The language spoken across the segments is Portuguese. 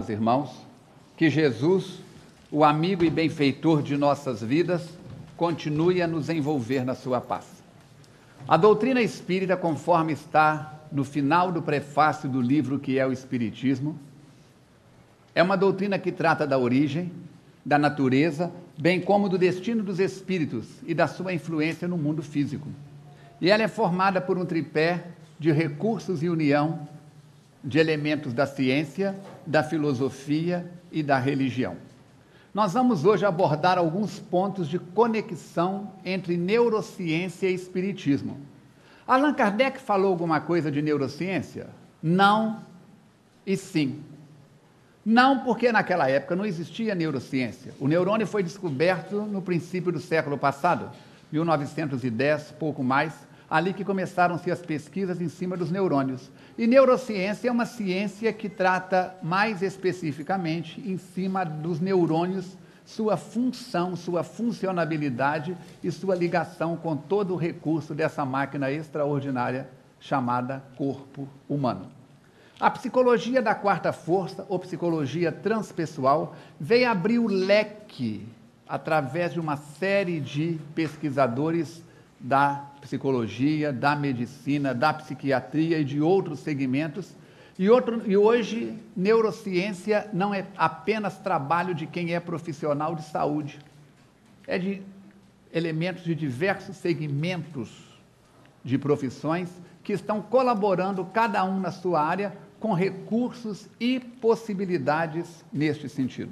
amados irmãos, que Jesus, o amigo e benfeitor de nossas vidas, continue a nos envolver na sua paz. A doutrina espírita, conforme está no final do prefácio do livro que é o Espiritismo, é uma doutrina que trata da origem, da natureza, bem como do destino dos espíritos e da sua influência no mundo físico. E ela é formada por um tripé de recursos e união de elementos da ciência, da filosofia e da religião. Nós vamos hoje abordar alguns pontos de conexão entre neurociência e espiritismo. Allan Kardec falou alguma coisa de neurociência? Não e sim. Não, porque naquela época não existia neurociência. O neurônio foi descoberto no princípio do século passado, 1910, pouco mais, ali que começaram-se as pesquisas em cima dos neurônios. E neurociência é uma ciência que trata mais especificamente em cima dos neurônios, sua função, sua funcionabilidade e sua ligação com todo o recurso dessa máquina extraordinária chamada corpo humano. A psicologia da quarta força, ou psicologia transpessoal, veio abrir o leque através de uma série de pesquisadores da psicologia, da medicina, da psiquiatria e de outros segmentos. E hoje, neurociência não é apenas trabalho de quem é profissional de saúde, é de elementos de diversos segmentos de profissões que estão colaborando, cada um na sua área, com recursos e possibilidades neste sentido.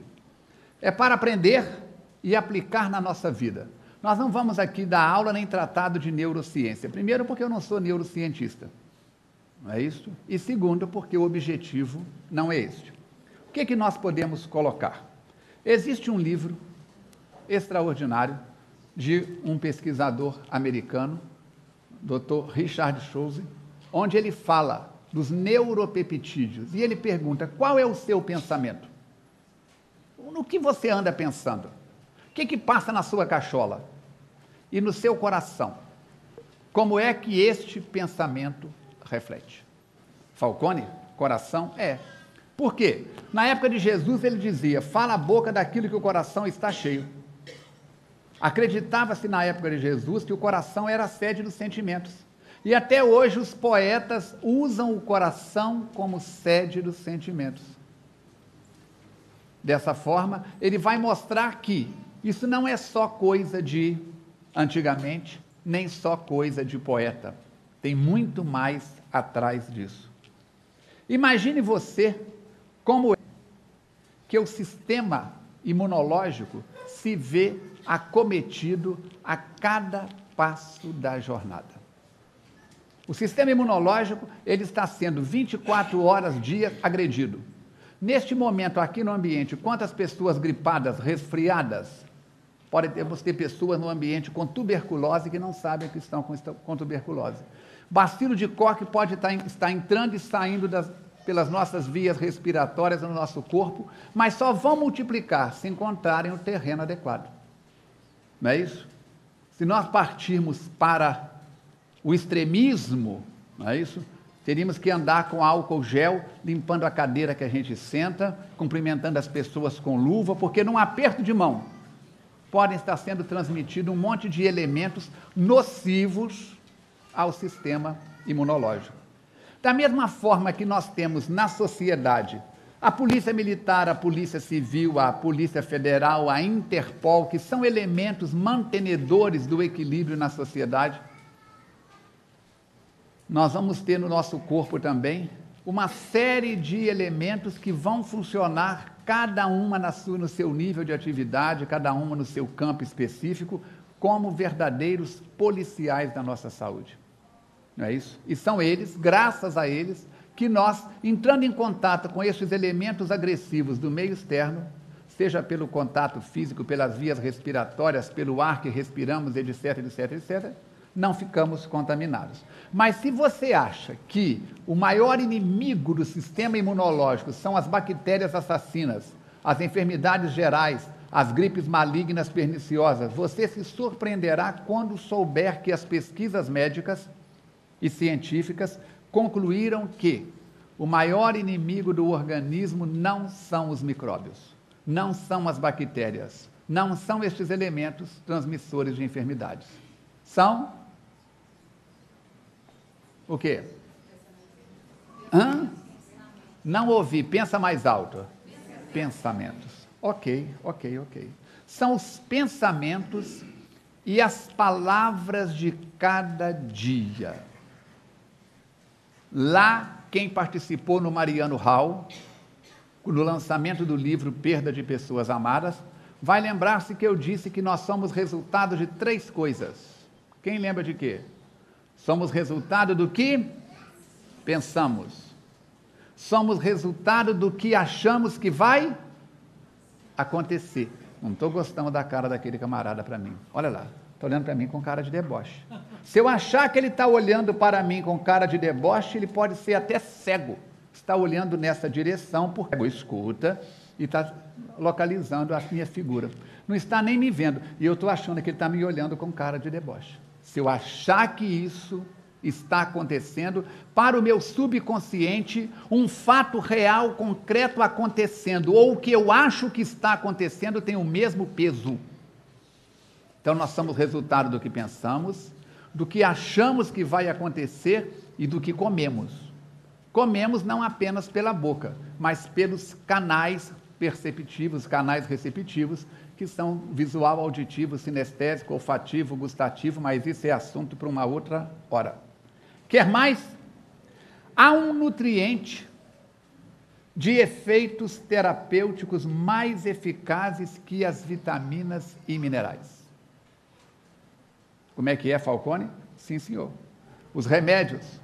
É para aprender e aplicar na nossa vida. Nós não vamos aqui dar aula nem tratado de neurociência. Primeiro, porque eu não sou neurocientista, não é isso? E segundo, porque o objetivo não é este. O que é que nós podemos colocar? Existe um livro extraordinário de um pesquisador americano, Dr. Richard Schulze, onde ele fala dos neuropeptídeos, e ele pergunta, qual é o seu pensamento? No que você anda pensando? O que passa na sua cachola? E no seu coração? Como é que este pensamento reflete? Falcone, coração? É. Por quê? Na época de Jesus ele dizia, fala a boca daquilo que o coração está cheio. Acreditava-se na época de Jesus que o coração era a sede dos sentimentos. E até hoje os poetas usam o coração como sede dos sentimentos. Dessa forma, ele vai mostrar que isso não é só coisa de antigamente, nem só coisa de poeta. Tem muito mais atrás disso. Imagine você como é que o sistema imunológico se vê acometido a cada passo da jornada. O sistema imunológico, ele está sendo 24 horas dia agredido. Neste momento, aqui no ambiente, quantas pessoas gripadas, resfriadas? Podemos ter pessoas no ambiente com tuberculose que não sabem que estão com tuberculose. Bacilo de Koch pode estar entrando e saindo pelas nossas vias respiratórias no nosso corpo, mas só vão multiplicar se encontrarem o terreno adequado. Não é isso? Se nós partirmos para o extremismo, não é isso? Teríamos que andar com álcool gel, limpando a cadeira que a gente senta, cumprimentando as pessoas com luva, porque num aperto de mão podem estar sendo transmitidos um monte de elementos nocivos ao sistema imunológico. Da mesma forma que nós temos na sociedade a Polícia Militar, a Polícia Civil, a Polícia Federal, a Interpol, que são elementos mantenedores do equilíbrio na sociedade, nós vamos ter no nosso corpo também uma série de elementos que vão funcionar, cada uma no seu nível de atividade, cada uma no seu campo específico, como verdadeiros policiais da nossa saúde. Não é isso? E são eles, graças a eles, que nós, entrando em contato com esses elementos agressivos do meio externo, seja pelo contato físico, pelas vias respiratórias, pelo ar que respiramos, etc., etc., etc., não ficamos contaminados. Mas se você acha que o maior inimigo do sistema imunológico são as bactérias assassinas, as enfermidades gerais, as gripes malignas perniciosas, você se surpreenderá quando souber que as pesquisas médicas e científicas concluíram que O maior inimigo do organismo não são os micróbios, não são as bactérias, não são estes elementos transmissores de enfermidades. São o quê? Hã? Não ouvi, pensa mais alto. Pensamentos. Ok. São os pensamentos e as palavras de cada dia. Lá, quem participou no Mariano Hall, no lançamento do livro Perda de Pessoas Amadas, vai lembrar-se que eu disse que nós somos resultado de 3 coisas. Quem lembra de quê? Somos resultado do que pensamos. Somos resultado do que achamos que vai acontecer. Não estou gostando da cara daquele camarada para mim. Olha lá, está olhando para mim com cara de deboche. Se eu achar que ele está olhando para mim com cara de deboche, ele pode ser até cego. Está olhando nessa direção, porque escuta e está localizando a minha figura. Não está nem me vendo. E eu estou achando que ele está me olhando com cara de deboche. Se eu achar que isso está acontecendo, para o meu subconsciente, um fato real, concreto acontecendo, ou o que eu acho que está acontecendo tem o mesmo peso. Então, nós somos resultado do que pensamos, do que achamos que vai acontecer e do que comemos. Comemos não apenas pela boca, mas pelos canais perceptivos, canais receptivos, que são visual, auditivo, sinestésico, olfativo, gustativo, mas isso é assunto para uma outra hora. Quer mais? Há um nutriente de efeitos terapêuticos mais eficazes que as vitaminas e minerais. Como é que é, Falcone? Sim, senhor. Os remédios,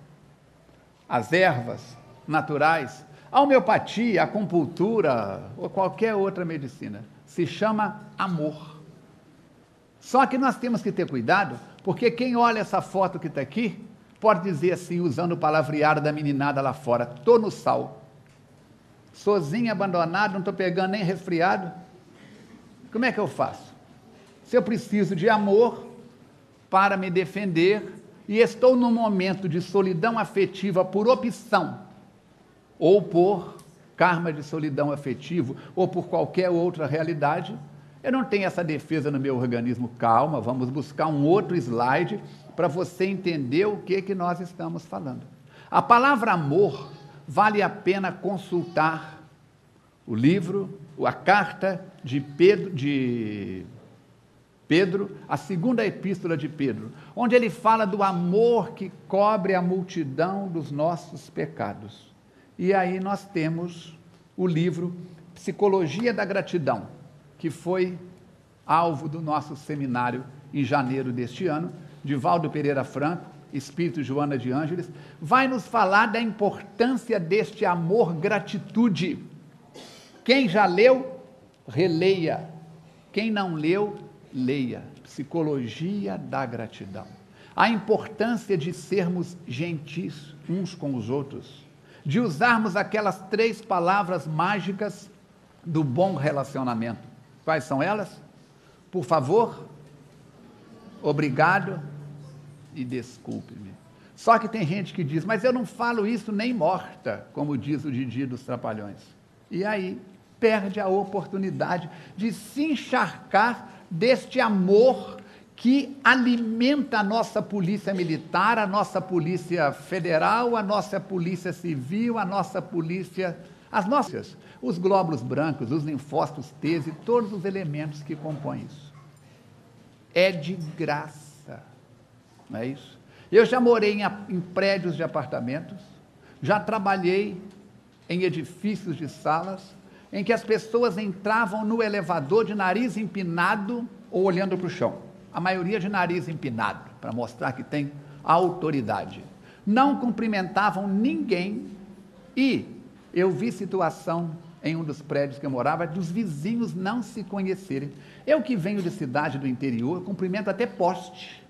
as ervas naturais, a homeopatia, a acupuntura ou qualquer outra medicina, se chama amor. Só que nós temos que ter cuidado, porque quem olha essa foto que está aqui, pode dizer assim, usando o palavreado da meninada lá fora, estou no sal, sozinho, abandonado, não estou pegando nem resfriado, como é que eu faço? Se eu preciso de amor para me defender e estou num momento de solidão afetiva por opção, ou por karma de solidão afetivo, ou por qualquer outra realidade, eu não tenho essa defesa no meu organismo. Calma, vamos buscar um outro slide para você entender o que nós estamos falando. A palavra amor, vale a pena consultar o livro, a carta de Pedro, a segunda epístola de Pedro, onde ele fala do amor que cobre a multidão dos nossos pecados. E aí nós temos o livro Psicologia da Gratidão, que foi alvo do nosso seminário em janeiro deste ano. Divaldo Pereira Franco, Espírito Joana de Ângeles, vai nos falar da importância deste amor gratitude. Quem já leu, releia. Quem não leu, leia. Psicologia da Gratidão. A importância de sermos gentis uns com os outros, de usarmos aquelas 3 palavras mágicas do bom relacionamento. Quais são elas? Por favor, obrigado e desculpe-me. Só que tem gente que diz, mas eu não falo isso nem morta, como diz o Didi dos Trapalhões. E aí perde a oportunidade de se encharcar deste amor que alimenta a nossa polícia militar, a nossa polícia federal, a nossa polícia civil, a nossa polícia, as nossas, os glóbulos brancos, os linfócitos T e todos os elementos que compõem isso. É de graça, não é isso? Eu já morei em prédios de apartamentos, já trabalhei em edifícios de salas, em que as pessoas entravam no elevador de nariz empinado ou olhando para o chão. A maioria de nariz empinado, para mostrar que tem autoridade. Não cumprimentavam ninguém e eu vi situação em um dos prédios que eu morava, dos vizinhos não se conhecerem. Eu que venho de cidade do interior, cumprimento até poste.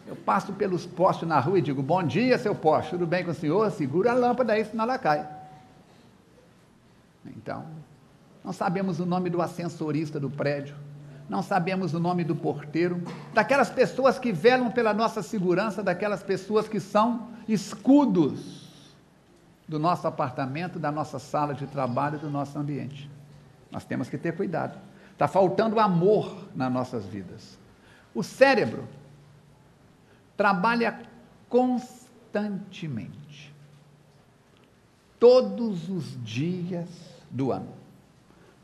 Eu passo pelos postes na rua e digo, bom dia, seu poste, tudo bem com o senhor? Segura a lâmpada aí, senão ela cai. Então, não sabemos o nome do ascensorista do prédio, não sabemos o nome do porteiro, daquelas pessoas que velam pela nossa segurança, daquelas pessoas que são escudos do nosso apartamento, da nossa sala de trabalho, do nosso ambiente. Nós temos que ter cuidado. Está faltando amor nas nossas vidas. O cérebro trabalha constantemente, todos os dias do ano.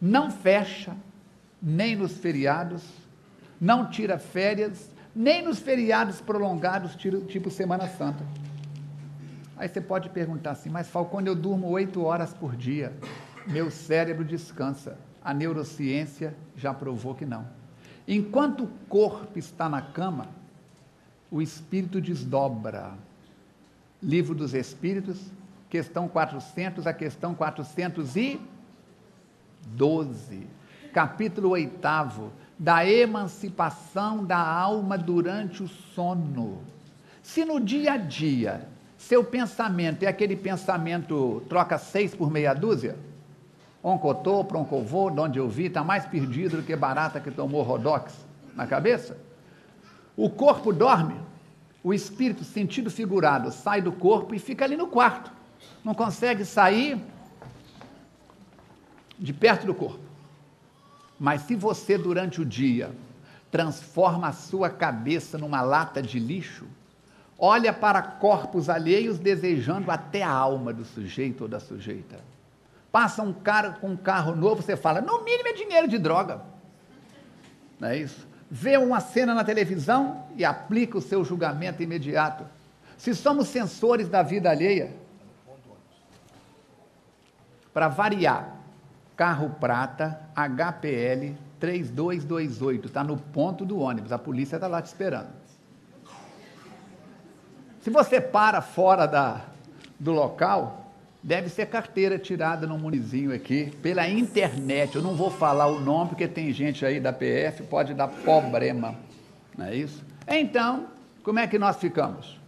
Não fecha, nem nos feriados, não tira férias, nem nos feriados prolongados, tipo Semana Santa. Aí você pode perguntar assim, mas Falcone, eu durmo 8 horas por dia, meu cérebro descansa. A neurociência já provou que não. Enquanto o corpo está na cama, o espírito desdobra. Livro dos Espíritos, questão 400 a questão 412, capítulo 8º, da emancipação da alma durante o sono. Se no dia a dia, seu pensamento é aquele pensamento troca 6 por meia dúzia, oncotô, proncovô, de onde eu vi, está mais perdido do que barata que tomou Rodox na cabeça. O corpo dorme, o espírito, sentido figurado, sai do corpo e fica ali no quarto. Não consegue sair de perto do corpo. Mas se você, durante o dia, transforma a sua cabeça numa lata de lixo, olha para corpos alheios desejando até a alma do sujeito ou da sujeita. Passa um cara com um carro novo, você fala, no mínimo é dinheiro de droga. Não é isso? Vê uma cena na televisão e aplica o seu julgamento imediato. Se somos censores da vida alheia, para variar, carro prata, HPL 3228, está no ponto do ônibus, a polícia está lá te esperando. Se você para fora do local, deve ser carteira tirada num munizinho aqui, pela internet. Eu não vou falar o nome, porque tem gente aí da PF, pode dar problema, não é isso? Então, como é que nós ficamos?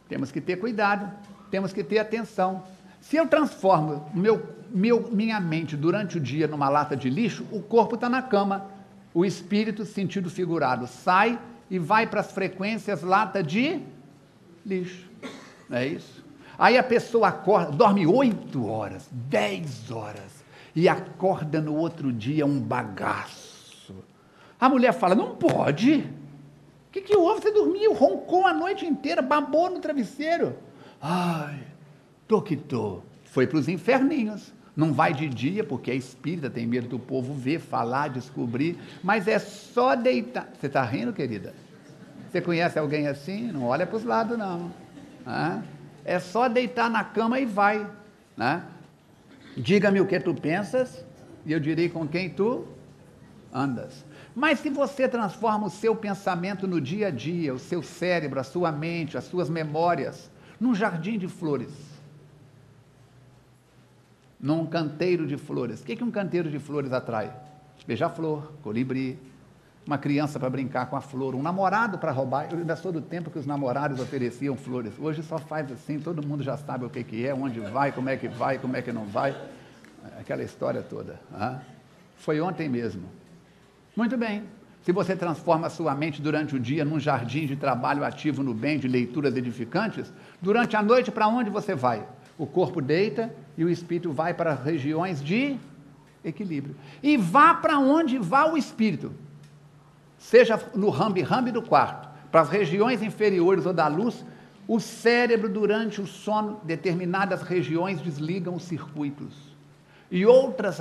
Temos que ter cuidado, temos que ter atenção. Se eu transformo minha mente durante o dia numa lata de lixo, o corpo está na cama, o espírito, sentido figurado, sai e vai para as frequências lata de lixo, não é isso? Aí a pessoa acorda, dorme 8 horas, 10 horas, e acorda no outro dia um bagaço. A mulher fala, não pode. O que houve? Você dormiu, roncou a noite inteira, babou no travesseiro. Ai, tô. Foi para os inferninhos. Não vai de dia, porque é espírita, tem medo do povo ver, falar, descobrir, mas é só deitar. Você está rindo, querida? Você conhece alguém assim? Não olha para os lados, não. É só deitar na cama e vai. Né? Diga-me o que tu pensas, e eu direi com quem tu andas. Mas se você transforma o seu pensamento no dia a dia, o seu cérebro, a sua mente, as suas memórias, num jardim de flores, num canteiro de flores. O que um canteiro de flores atrai? Beija-flor, colibri, uma criança para brincar com a flor, um namorado para roubar. Eu ainda sou do tempo que os namorados ofereciam flores. Hoje só faz assim, todo mundo já sabe o que é, onde vai, como é que não vai. Aquela história toda. Foi ontem mesmo. Muito bem. Se você transforma a sua mente durante o dia num jardim de trabalho ativo no bem, de leituras edificantes, durante a noite, para onde você vai? O corpo deita e o espírito vai para regiões de equilíbrio. E vá para onde vá o espírito. Seja no rambi-rambi do quarto, para as regiões inferiores ou da luz, o cérebro, durante o sono, determinadas regiões desligam os circuitos. E outras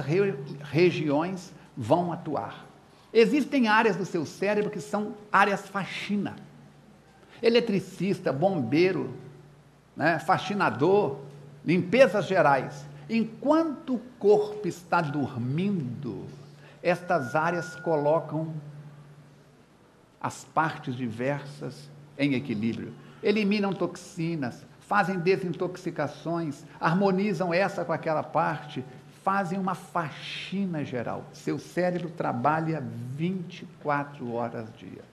regiões vão atuar. Existem áreas do seu cérebro que são áreas faxina. Eletricista, bombeiro, né, faxinador, limpezas gerais. Enquanto o corpo está dormindo, estas áreas colocam as partes diversas em equilíbrio. Eliminam toxinas, fazem desintoxicações, harmonizam essa com aquela parte, fazem uma faxina geral. Seu cérebro trabalha 24 horas dia,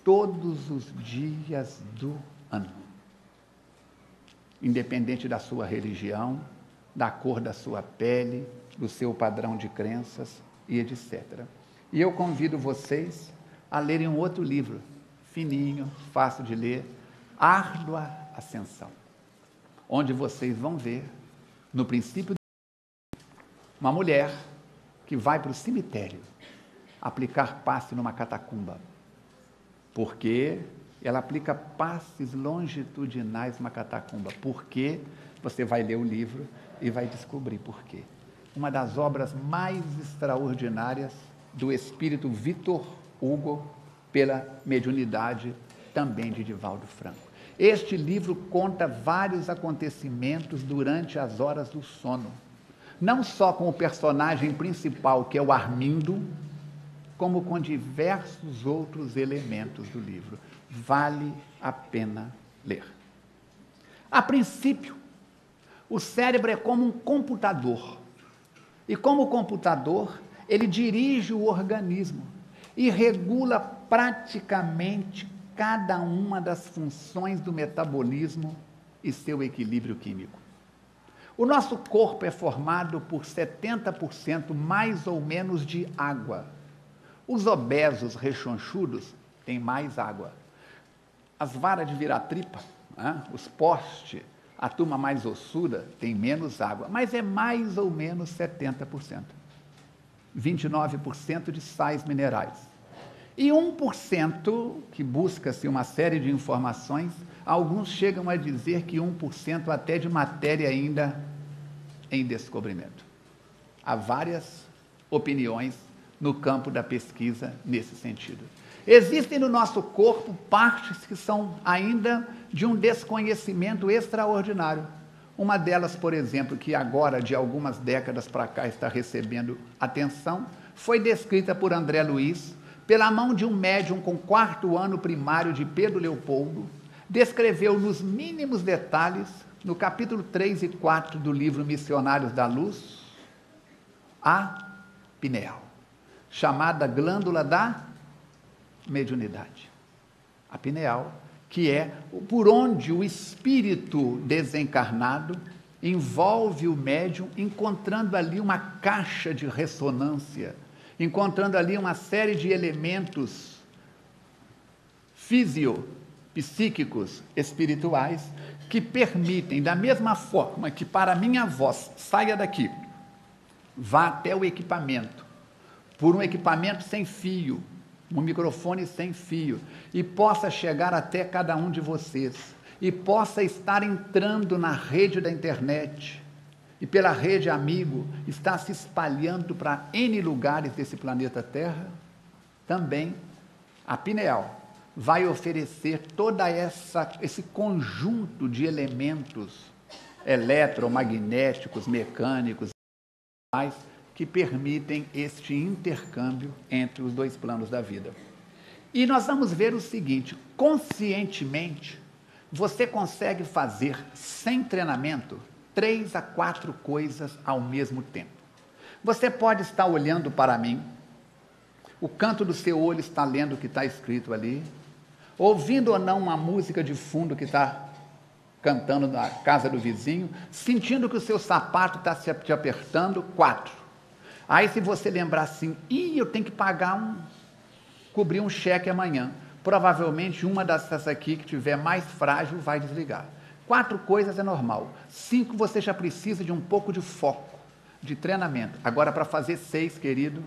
todos os dias do ano. Independente da sua religião, da cor da sua pele, do seu padrão de crenças e etc. E eu convido vocês a lerem um outro livro, fininho, fácil de ler, Árdua Ascensão. onde vocês vão ver, no princípio, uma mulher que vai para o cemitério aplicar passe numa catacumba, porque ela aplica passes longitudinais numa catacumba. Por quê? Você vai ler o livro e vai descobrir por quê. Uma das obras mais extraordinárias do espírito Victor Hugo, pela mediunidade também de Divaldo Franco. Este livro conta vários acontecimentos durante as horas do sono, não só com o personagem principal, que é o Armindo, como com diversos outros elementos do livro. Vale a pena ler. A princípio, o cérebro é como um computador, e como computador, ele dirige o organismo e regula praticamente cada uma das funções do metabolismo e seu equilíbrio químico. O nosso corpo é formado por 70% mais ou menos de água. Os obesos rechonchudos têm mais água. As varas de virar tripa, os postes, a turma mais ossuda tem menos água, mas é mais ou menos 70%. 29% de sais minerais. E 1% que busca-se uma série de informações, alguns chegam a dizer que 1% até de matéria ainda em descobrimento. Há várias opiniões no campo da pesquisa nesse sentido. Existem no nosso corpo partes que são ainda de um desconhecimento extraordinário. Uma delas, por exemplo, que agora, de algumas décadas para cá, está recebendo atenção, foi descrita por André Luiz, pela mão de um médium com 4º ano primário de Pedro Leopoldo, descreveu nos mínimos detalhes, no capítulo 3 e 4 do livro Missionários da Luz, a pineal, chamada glândula da mediunidade. A pineal, que é por onde o espírito desencarnado envolve o médium, encontrando ali uma caixa de ressonância, encontrando ali uma série de elementos psíquicos, espirituais, que permitem, da mesma forma que para minha voz saia daqui, vá até o equipamento, por um equipamento sem fio, um microfone sem fio, e possa chegar até cada um de vocês, e possa estar entrando na rede da internet, e pela rede amigo, está se espalhando para N lugares desse planeta Terra, também a pineal vai oferecer toda esse conjunto de elementos eletromagnéticos, mecânicos, que permitem este intercâmbio entre os dois planos da vida. E nós vamos ver o seguinte: conscientemente, você consegue fazer, sem treinamento, 3 a 4 coisas ao mesmo tempo. Você pode estar olhando para mim, o canto do seu olho está lendo o que está escrito ali, ouvindo ou não uma música de fundo que está cantando na casa do vizinho, sentindo que o seu sapato está te apertando, 4. Aí se você lembrar assim, eu tenho que cobrir um cheque amanhã, provavelmente uma dessas aqui que tiver mais frágil vai desligar. 4 coisas é normal. 5 você já precisa de um pouco de foco, de treinamento. Agora para fazer 6, querido,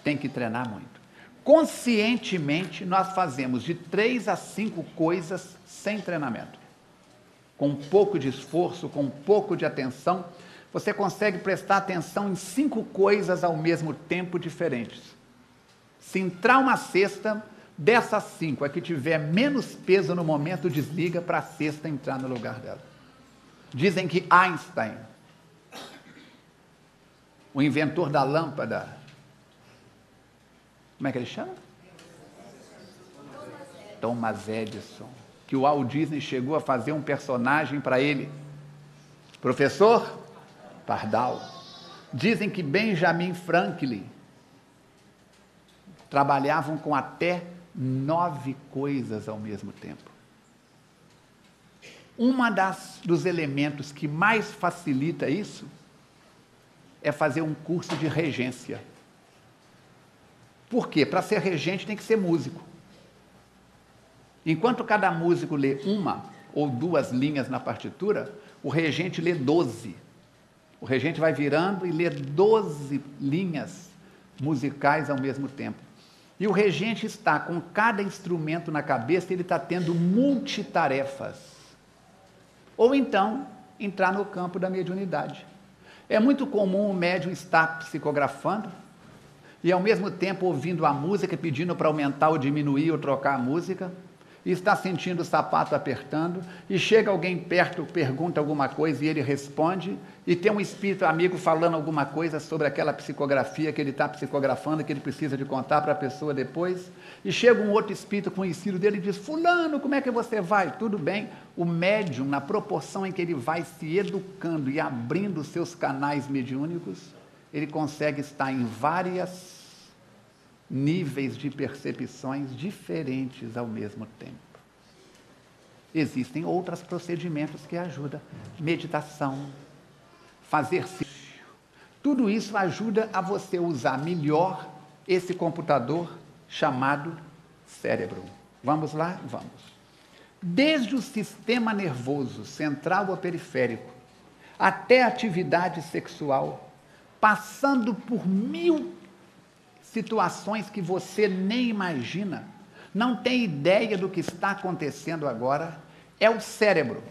tem que treinar muito. Conscientemente nós fazemos de 3 a 5 coisas sem treinamento. Com um pouco de esforço, com um pouco de atenção, você consegue prestar atenção em 5 coisas ao mesmo tempo diferentes. Se entrar uma cesta, dessas 5, a que tiver menos peso no momento, desliga para a cesta entrar no lugar dela. Dizem que Einstein, o inventor da lâmpada, como é que ele chama? Thomas Edison, que o Walt Disney chegou a fazer um personagem para ele, Professor Pardal. Dizem que Benjamin Franklin trabalhavam com até 9 coisas ao mesmo tempo. Dos elementos que mais facilita isso é fazer um curso de regência. Por quê? Para ser regente tem que ser músico. Enquanto cada músico lê uma, ou 2 linhas na partitura, o regente lê 12. O regente vai virando e lê 12 linhas musicais ao mesmo tempo. E o regente está com cada instrumento na cabeça, ele está tendo multitarefas. Ou então, entrar no campo da mediunidade. É muito comum o médium estar psicografando e, ao mesmo tempo, ouvindo a música, pedindo para aumentar ou diminuir ou trocar a música, e está sentindo o sapato apertando, e chega alguém perto, pergunta alguma coisa e ele responde, e tem um espírito amigo falando alguma coisa sobre aquela psicografia que ele está psicografando, que ele precisa de contar para a pessoa depois, e chega um outro espírito conhecido dele e diz: fulano, como é que você vai? Tudo bem? O médium, na proporção em que ele vai se educando e abrindo os seus canais mediúnicos, ele consegue estar em várias níveis de percepções diferentes ao mesmo tempo. Existem outros procedimentos que ajudam. Meditação, fazer exercício. Tudo isso ajuda a você usar melhor esse computador chamado cérebro. Vamos lá? Vamos. Desde o sistema nervoso central ou periférico, até a atividade sexual, passando por 1000 situações que você nem imagina, não tem ideia do que está acontecendo agora, é o cérebro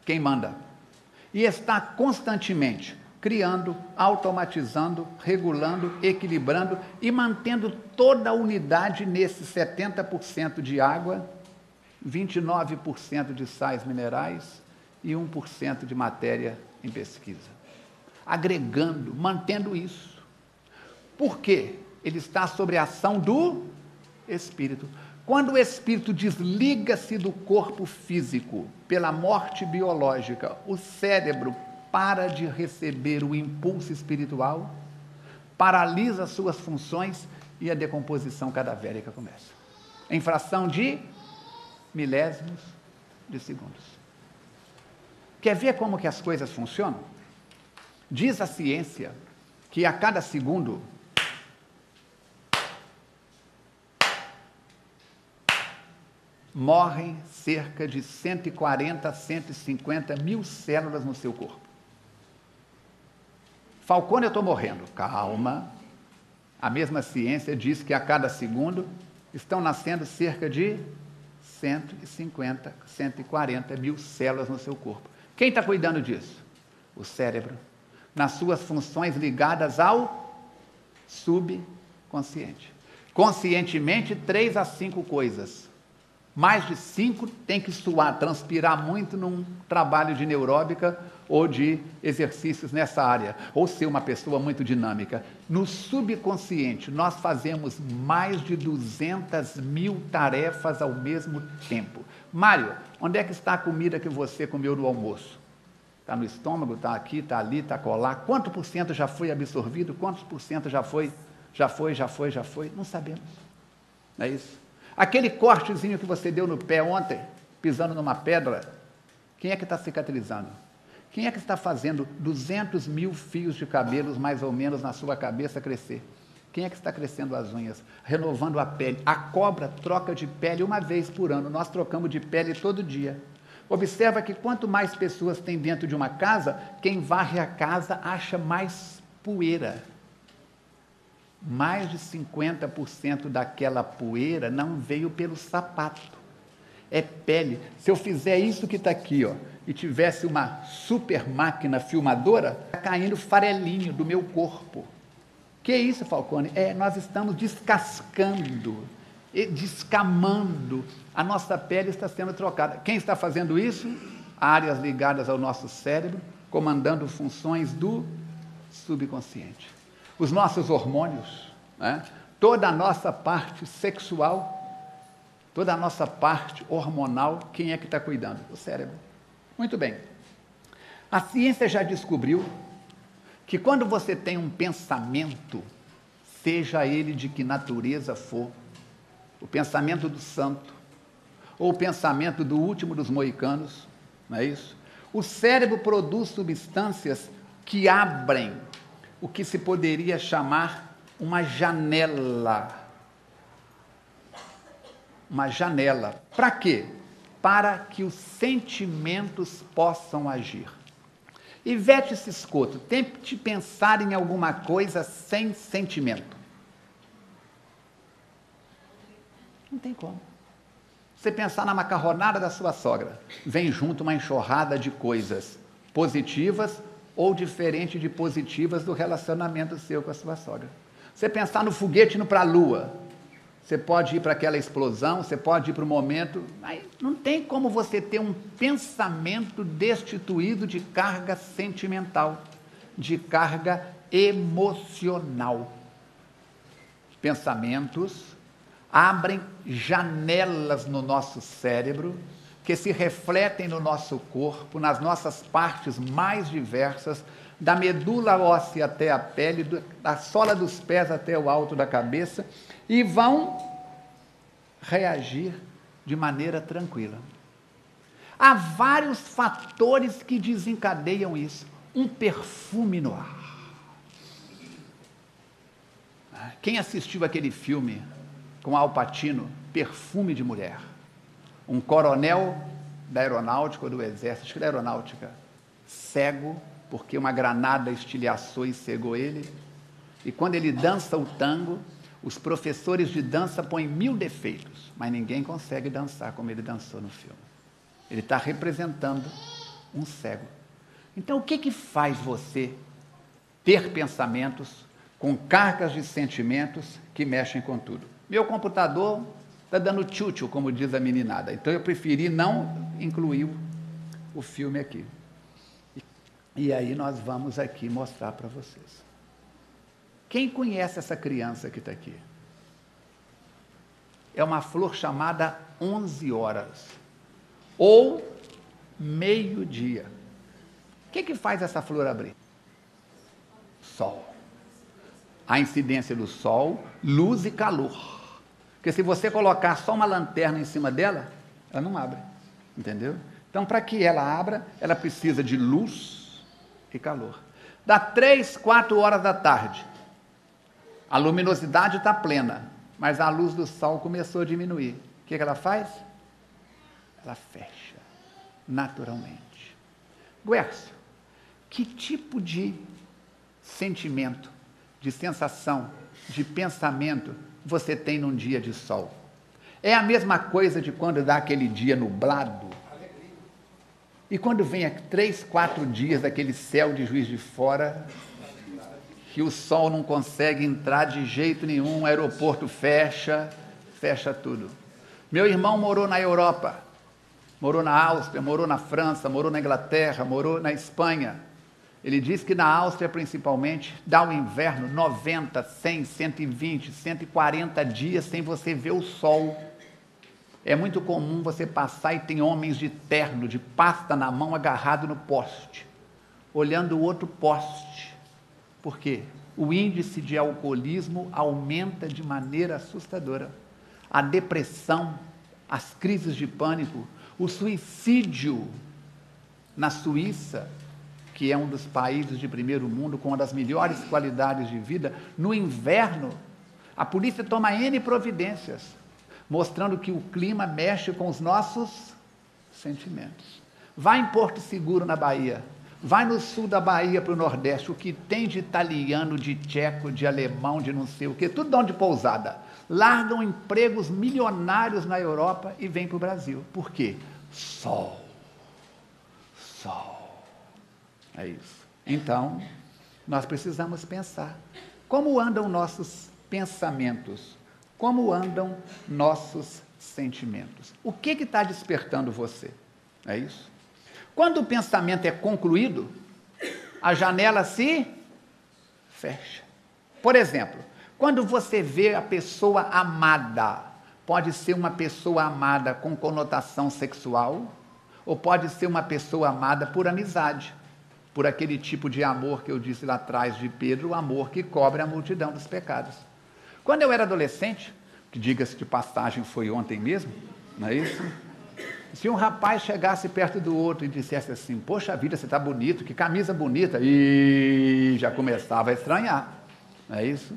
quem manda. E está constantemente criando, automatizando, regulando, equilibrando e mantendo toda a unidade nesses 70% de água, 29% de sais minerais e 1% de matéria em pesquisa. Agregando, mantendo isso. Por quê? Ele está sob a ação do espírito. Quando o espírito desliga-se do corpo físico pela morte biológica, o cérebro para de receber o impulso espiritual, paralisa suas funções e a decomposição cadavérica começa. Em fração de milésimos de segundos. Quer ver como que as coisas funcionam? Diz a ciência que a cada segundo morrem cerca de 140 a 150 mil células no seu corpo. Falcone, eu estou morrendo. Calma. A mesma ciência diz que a cada segundo estão nascendo cerca de 150, 140 mil células no seu corpo. Quem está cuidando disso? O cérebro, nas suas funções ligadas ao subconsciente. Conscientemente, 3 a 5 coisas. Mais de 5 tem que suar, transpirar muito num trabalho de neuróbica ou de exercícios nessa área, ou ser uma pessoa muito dinâmica. No subconsciente, nós fazemos mais de 200 mil tarefas ao mesmo tempo. Mário, onde é que está a comida que você comeu no almoço? Está no estômago, está aqui, está ali, está colar. Quanto por cento já foi absorvido? Quantos por cento já foi? Já foi? Não sabemos. Não é isso? Aquele cortezinho que você deu no pé ontem, pisando numa pedra, quem é que está cicatrizando? Quem é que está fazendo 200 mil fios de cabelos, mais ou menos, na sua cabeça crescer? Quem é que está crescendo as unhas? Renovando a pele. A cobra troca de pele uma vez por ano. Nós trocamos de pele todo dia. Observa que quanto mais pessoas tem dentro de uma casa, quem varre a casa acha mais poeira. Mais de 50% daquela poeira não veio pelo sapato, é pele. Se eu fizer isso que está aqui, ó, e tivesse uma super máquina filmadora, está caindo farelinho do meu corpo. Que isso, Falcone? Nós estamos descascando, descamando, a nossa pele está sendo trocada. Quem está fazendo isso? Áreas ligadas ao nosso cérebro, comandando funções do subconsciente. Os nossos hormônios, né? Toda a nossa parte sexual, toda a nossa parte hormonal, quem é que está cuidando? O cérebro. Muito bem. A ciência já descobriu que quando você tem um pensamento, seja ele de que natureza for, o pensamento do santo, ou o pensamento do último dos moicanos, não é isso? O cérebro produz substâncias que abrem o que se poderia chamar uma janela. Uma janela. Para quê? para que os sentimentos possam agir. Ivete Siscoto, tente pensar em alguma coisa sem sentimento. Não tem como. Você pensar na macarronada da sua sogra, vem junto uma enxurrada de coisas positivas ou diferente de positivas do relacionamento seu com a sua sogra. Você pensar no foguete indo para a lua, você pode ir para aquela explosão, você pode ir para o momento, mas não tem como você ter um pensamento destituído de carga sentimental, de carga emocional. Pensamentos abrem janelas no nosso cérebro, que se refletem no nosso corpo, nas nossas partes mais diversas, da medula óssea até a pele, da sola dos pés até o alto da cabeça, e vão reagir de maneira tranquila. Há vários fatores que desencadeiam isso. Um perfume no ar. Quem assistiu aquele filme com Al Pacino, Perfume de Mulher? Um coronel da aeronáutica ou do exército, acho que da aeronáutica, cego, porque uma granada estilhaçou e cegou ele. E quando ele dança o tango, os professores de dança põem 1000 defeitos, mas ninguém consegue dançar como ele dançou no filme. Ele está representando um cego. Então, o que faz você ter pensamentos com cargas de sentimentos que mexem com tudo? Meu computador está dando tchutchu, como diz a meninada. Então, eu preferi não incluir o filme aqui. E aí nós vamos aqui mostrar para vocês. Quem conhece essa criança que está aqui? É uma flor chamada 11 horas, ou meio-dia. O que faz essa flor abrir? Sol. A incidência do sol, luz e calor. Porque se você colocar só uma lanterna em cima dela, ela não abre, entendeu? Então, para que ela abra, ela precisa de luz e calor. Dá 3, 4 horas da tarde. A luminosidade está plena, mas a luz do sol começou a diminuir. O que ela faz? Ela fecha, naturalmente. Guércio, que tipo de sentimento, de sensação, de pensamento você tem num dia de sol? É a mesma coisa de quando dá aquele dia nublado? E quando vem 3, 4 dias daquele céu de Juiz de Fora, que o sol não consegue entrar de jeito nenhum, o aeroporto fecha tudo. Meu irmão morou na Europa, morou na Áustria, morou na França, morou na Inglaterra, morou na Espanha. Ele diz que na Áustria, principalmente, dá o inverno 90, 100, 120, 140 dias sem você ver o sol. É muito comum você passar e tem homens de terno, de pasta na mão, agarrado no poste, olhando o outro poste. Por quê? O índice de alcoolismo aumenta de maneira assustadora. A depressão, as crises de pânico, o suicídio na Suíça, que é um dos países de primeiro mundo com uma das melhores qualidades de vida, no inverno, a polícia toma N providências, mostrando que o clima mexe com os nossos sentimentos. Vai em Porto Seguro, na Bahia, vai no sul da Bahia para o Nordeste, o que tem de italiano, de tcheco, de alemão, de não sei o quê, tudo dono de pousada. Largam empregos milionários na Europa e vêm para o Brasil. Por quê? Sol. Sol. É isso. Então, nós precisamos pensar. Como andam nossos pensamentos? Como andam nossos sentimentos? O que está despertando você? É isso? Quando o pensamento é concluído, a janela se fecha. Por exemplo, quando você vê a pessoa amada, pode ser uma pessoa amada com conotação sexual, ou pode ser uma pessoa amada por amizade, por aquele tipo de amor que eu disse lá atrás de Pedro, o amor que cobre a multidão dos pecados. Quando eu era adolescente, que diga-se de passagem foi ontem mesmo, não é isso? Se um rapaz chegasse perto do outro e dissesse assim, poxa vida, você está bonito, que camisa bonita, e já começava a estranhar, não é isso?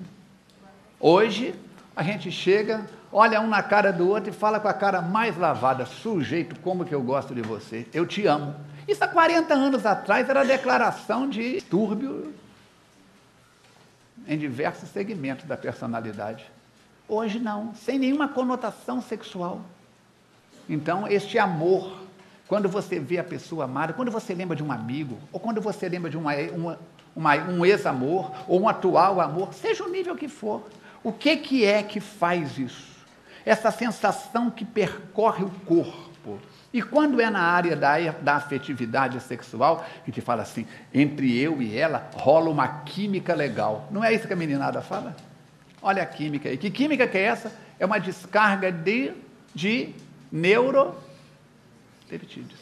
Hoje, a gente chega, olha um na cara do outro e fala com a cara mais lavada: sujeito, como que eu gosto de você, eu te amo. Isso há 40 anos atrás era declaração de distúrbio em diversos segmentos da personalidade. Hoje não, sem nenhuma conotação sexual. Então, este amor, quando você vê a pessoa amada, quando você lembra de um amigo, ou quando você lembra de um ex-amor, ou um atual amor, seja o nível que for, o que é que faz isso? Essa sensação que percorre o corpo. E quando é na área da afetividade sexual, que te fala assim, entre eu e ela rola uma química legal. Não é isso que a meninada fala? Olha a química aí. Que química que é essa? É uma descarga de neuropeptídeos,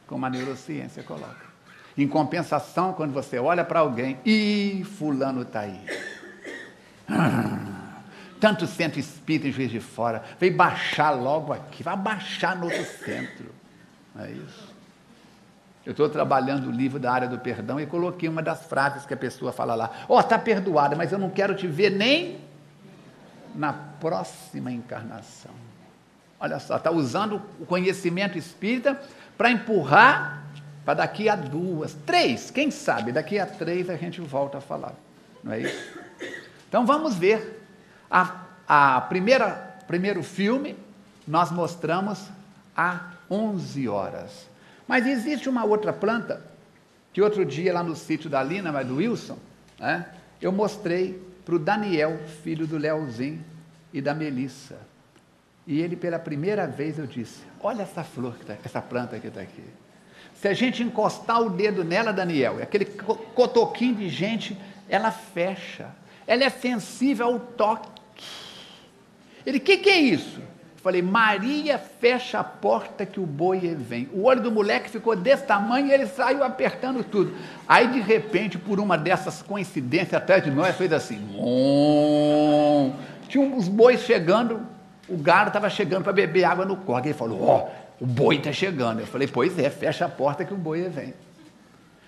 como a neurociência coloca. Em compensação, quando você olha para alguém, fulano está aí. Tanto centro espírita em Juiz de Fora, veio baixar logo aqui, vai baixar no outro centro. Não é isso? Eu estou trabalhando o livro da área do perdão e coloquei uma das frases que a pessoa fala lá: está perdoada, mas eu não quero te ver nem na próxima encarnação. Olha só, está usando o conhecimento espírita para empurrar para daqui a 2, 3, quem sabe, daqui a 3 a gente volta a falar. Não é isso? Então vamos ver. Primeiro filme, nós mostramos há 11 horas. Mas existe uma outra planta, que outro dia lá no sítio da Lina, mas do Wilson, né, eu mostrei para o Daniel, filho do Leozinho e da Melissa. E ele, pela primeira vez, eu disse: olha essa flor, essa planta que está aqui. Se a gente encostar o dedo nela, Daniel, aquele cotoquinho de gente, ela fecha. Ela é sensível ao toque. Ele: que é isso? Eu falei: Maria, fecha a porta que o boi vem. O olho do moleque ficou desse tamanho e ele saiu apertando tudo. Aí, de repente, por uma dessas coincidências atrás de nós, fez assim. Tinha uns bois chegando, o gado estava chegando para beber água no córrego. Ele falou: o boi está chegando. Eu falei: pois é, fecha a porta que o boi vem.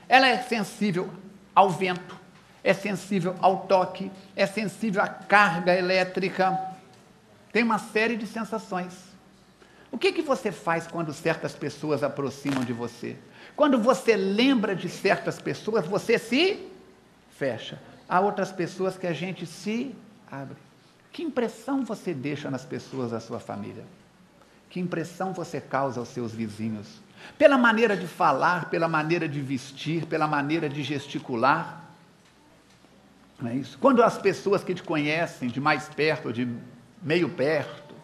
Ela é sensível ao vento, é sensível ao toque, é sensível à carga elétrica. Tem uma série de sensações. O que você faz quando certas pessoas aproximam de você? Quando você lembra de certas pessoas, você se fecha. Há outras pessoas que a gente se abre. Que impressão você deixa nas pessoas da sua família? Que impressão você causa aos seus vizinhos? Pela maneira de falar, pela maneira de vestir, pela maneira de gesticular. Não é isso? Quando as pessoas que te conhecem de mais perto, de meio perto,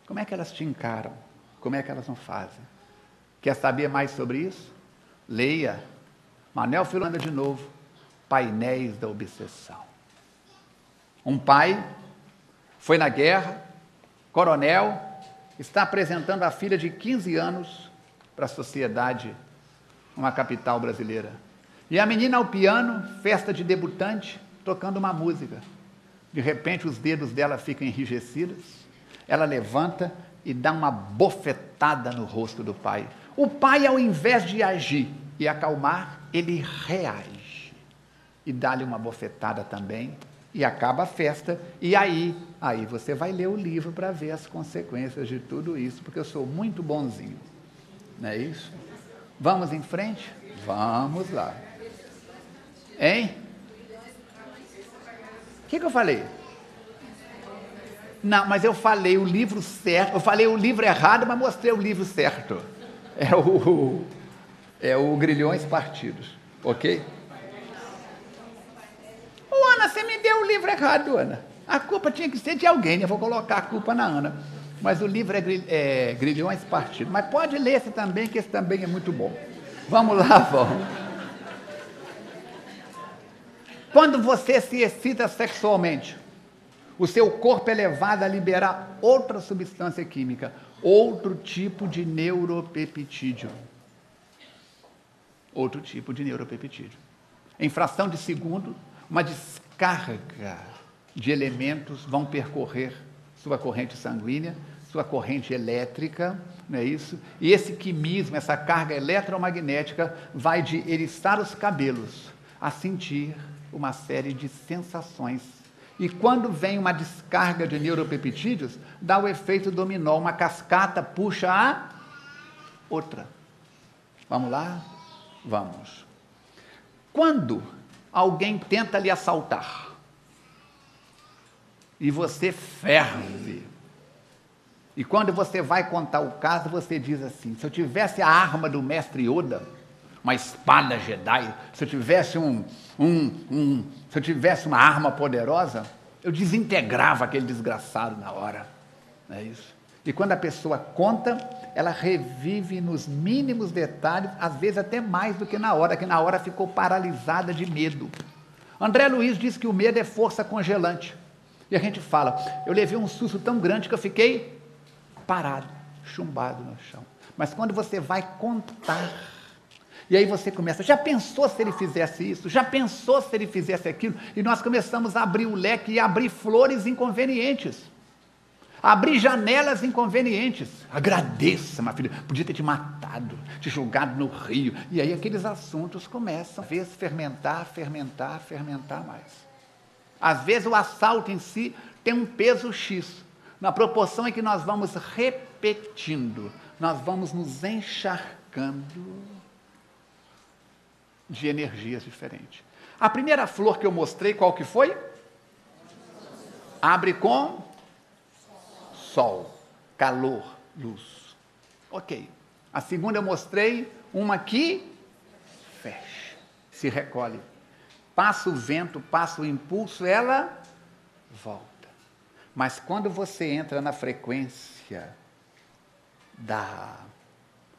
como é que elas te encaram? Como é que elas não fazem? Quer saber mais sobre isso? Leia Manuel Filomena de novo, Painéis da Obsessão. Um pai foi na guerra, coronel, está apresentando a filha de 15 anos para a sociedade, uma capital brasileira. E a menina ao piano, festa de debutante, tocando uma música. De repente, os dedos dela ficam enrijecidos, ela levanta e dá uma bofetada no rosto do pai. O pai, ao invés de agir e acalmar, ele reage e dá-lhe uma bofetada também, e acaba a festa. E aí você vai ler o livro para ver as consequências de tudo isso, porque eu sou muito bonzinho, não é isso? Vamos em frente? Vamos lá. Hein? O que eu falei? Não, mas eu falei o livro certo, eu falei o livro errado, mas mostrei o livro certo. É o Grilhões Partidos, ok? Ô, Ana, você me deu o livro errado, Ana. A culpa tinha que ser de alguém, eu vou colocar a culpa na Ana. Mas o livro é Grilhões Partidos. Mas pode ler esse também, que esse também é muito bom. Vamos lá, vamos. Quando você se excita sexualmente, o seu corpo é levado a liberar outra substância química, outro tipo de neuropeptídeo. Outro tipo de neuropeptídeo. Em fração de segundo, uma descarga de elementos vão percorrer sua corrente sanguínea, sua corrente elétrica, não é isso? E esse quimismo, essa carga eletromagnética vai de eriçar os cabelos a sentir uma série de sensações E quando vem uma descarga de neuropeptídeos, dá o efeito dominó, uma cascata puxa a outra. Vamos lá? Vamos. Quando alguém tenta lhe assaltar e você ferve, e quando você vai contar o caso, você diz assim: se eu tivesse a arma do mestre Yoda, uma espada Jedi, se eu tivesse se eu tivesse uma arma poderosa, eu desintegrava aquele desgraçado na hora. Não é isso? E quando a pessoa conta, ela revive nos mínimos detalhes, às vezes até mais do que na hora, que na hora ficou paralisada de medo. André Luiz diz que o medo é força congelante. E a gente fala: eu levei um susto tão grande que eu fiquei parado, chumbado no chão. Mas quando você vai contar, e aí você começa: já pensou se ele fizesse isso? Já pensou se ele fizesse aquilo? E nós começamos a abrir o leque e abrir flores inconvenientes. Abrir janelas inconvenientes. Agradeça, minha filha, podia ter te matado, te jogado no rio. E aí aqueles assuntos começam, às vezes, fermentar mais. Às vezes o assalto em si tem um peso X, na proporção em que nós vamos repetindo, nós vamos nos encharcando de energias diferentes. A primeira flor que eu mostrei, qual que foi? Abre com sol, calor, luz. Ok. A segunda eu mostrei uma que fecha, se recolhe. Passa o vento, passa o impulso, ela volta. Mas quando você entra na frequência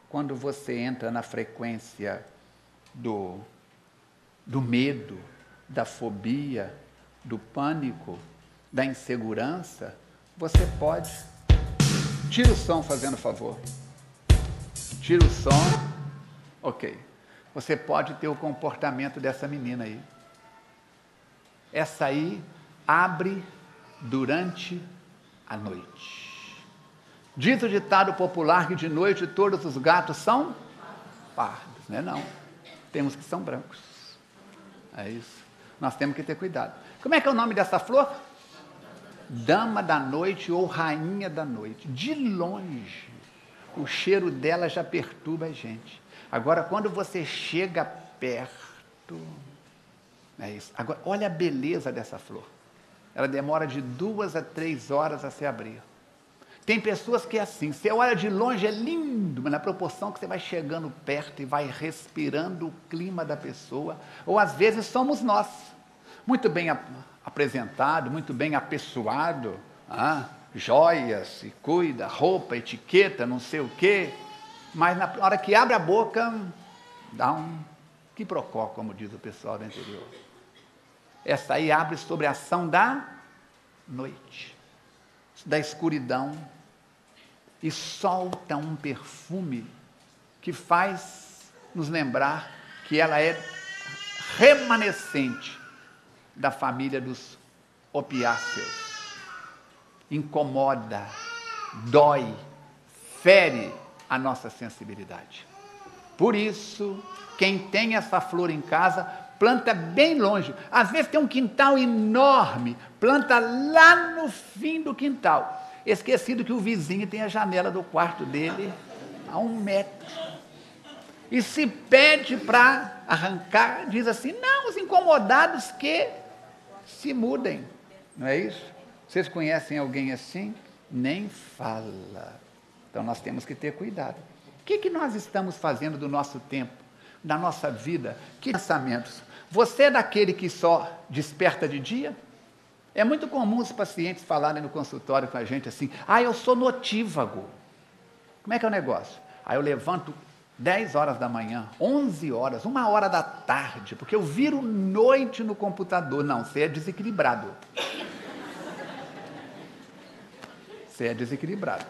quando você entra na frequência do medo, da fobia, do pânico, da insegurança, você pode... Tira o som, fazendo favor. Tira o som. Ok. Você pode ter o comportamento dessa menina aí. Essa aí abre durante a noite. Diz o ditado popular que de noite todos os gatos são pardos, não é não? Temos que são brancos. É isso. Nós temos que ter cuidado. Como é que é o nome dessa flor? Dama da noite ou rainha da noite. De longe, o cheiro dela já perturba a gente. Agora, quando você chega perto, é isso. Agora, olha a beleza dessa flor. Ela demora de 2 a 3 horas a se abrir. Tem pessoas que é assim, você olha de longe, é lindo, mas na proporção que você vai chegando perto e vai respirando o clima da pessoa, ou às vezes somos nós, muito bem apresentado, muito bem apessoado, joias, se cuida, roupa, etiqueta, não sei o quê, mas na hora que abre a boca, dá um quiprocó, como diz o pessoal do interior. Essa aí abre sobre a ação da noite, da escuridão, e solta um perfume que faz nos lembrar que ela é remanescente da família dos opiáceos. Incomoda, dói, fere a nossa sensibilidade. Por isso, quem tem essa flor em casa, planta bem longe. Às vezes tem um quintal enorme, planta lá no fim do quintal, esquecido que o vizinho tem a janela do quarto dele a 1 metro. E se pede para arrancar, diz assim: não, os incomodados que se mudem. Não é isso? Vocês conhecem alguém assim? Nem fala. Então nós temos que ter cuidado. O que nós estamos fazendo do nosso tempo, da nossa vida? Que pensamentos? Você é daquele que só desperta de dia? É muito comum os pacientes falarem no consultório com a gente assim: eu sou notívago. Como é que é o negócio? Eu levanto 10 horas da manhã, 11 horas, 1 hora da tarde, porque eu viro noite no computador. Não, você é desequilibrado. Você é desequilibrado.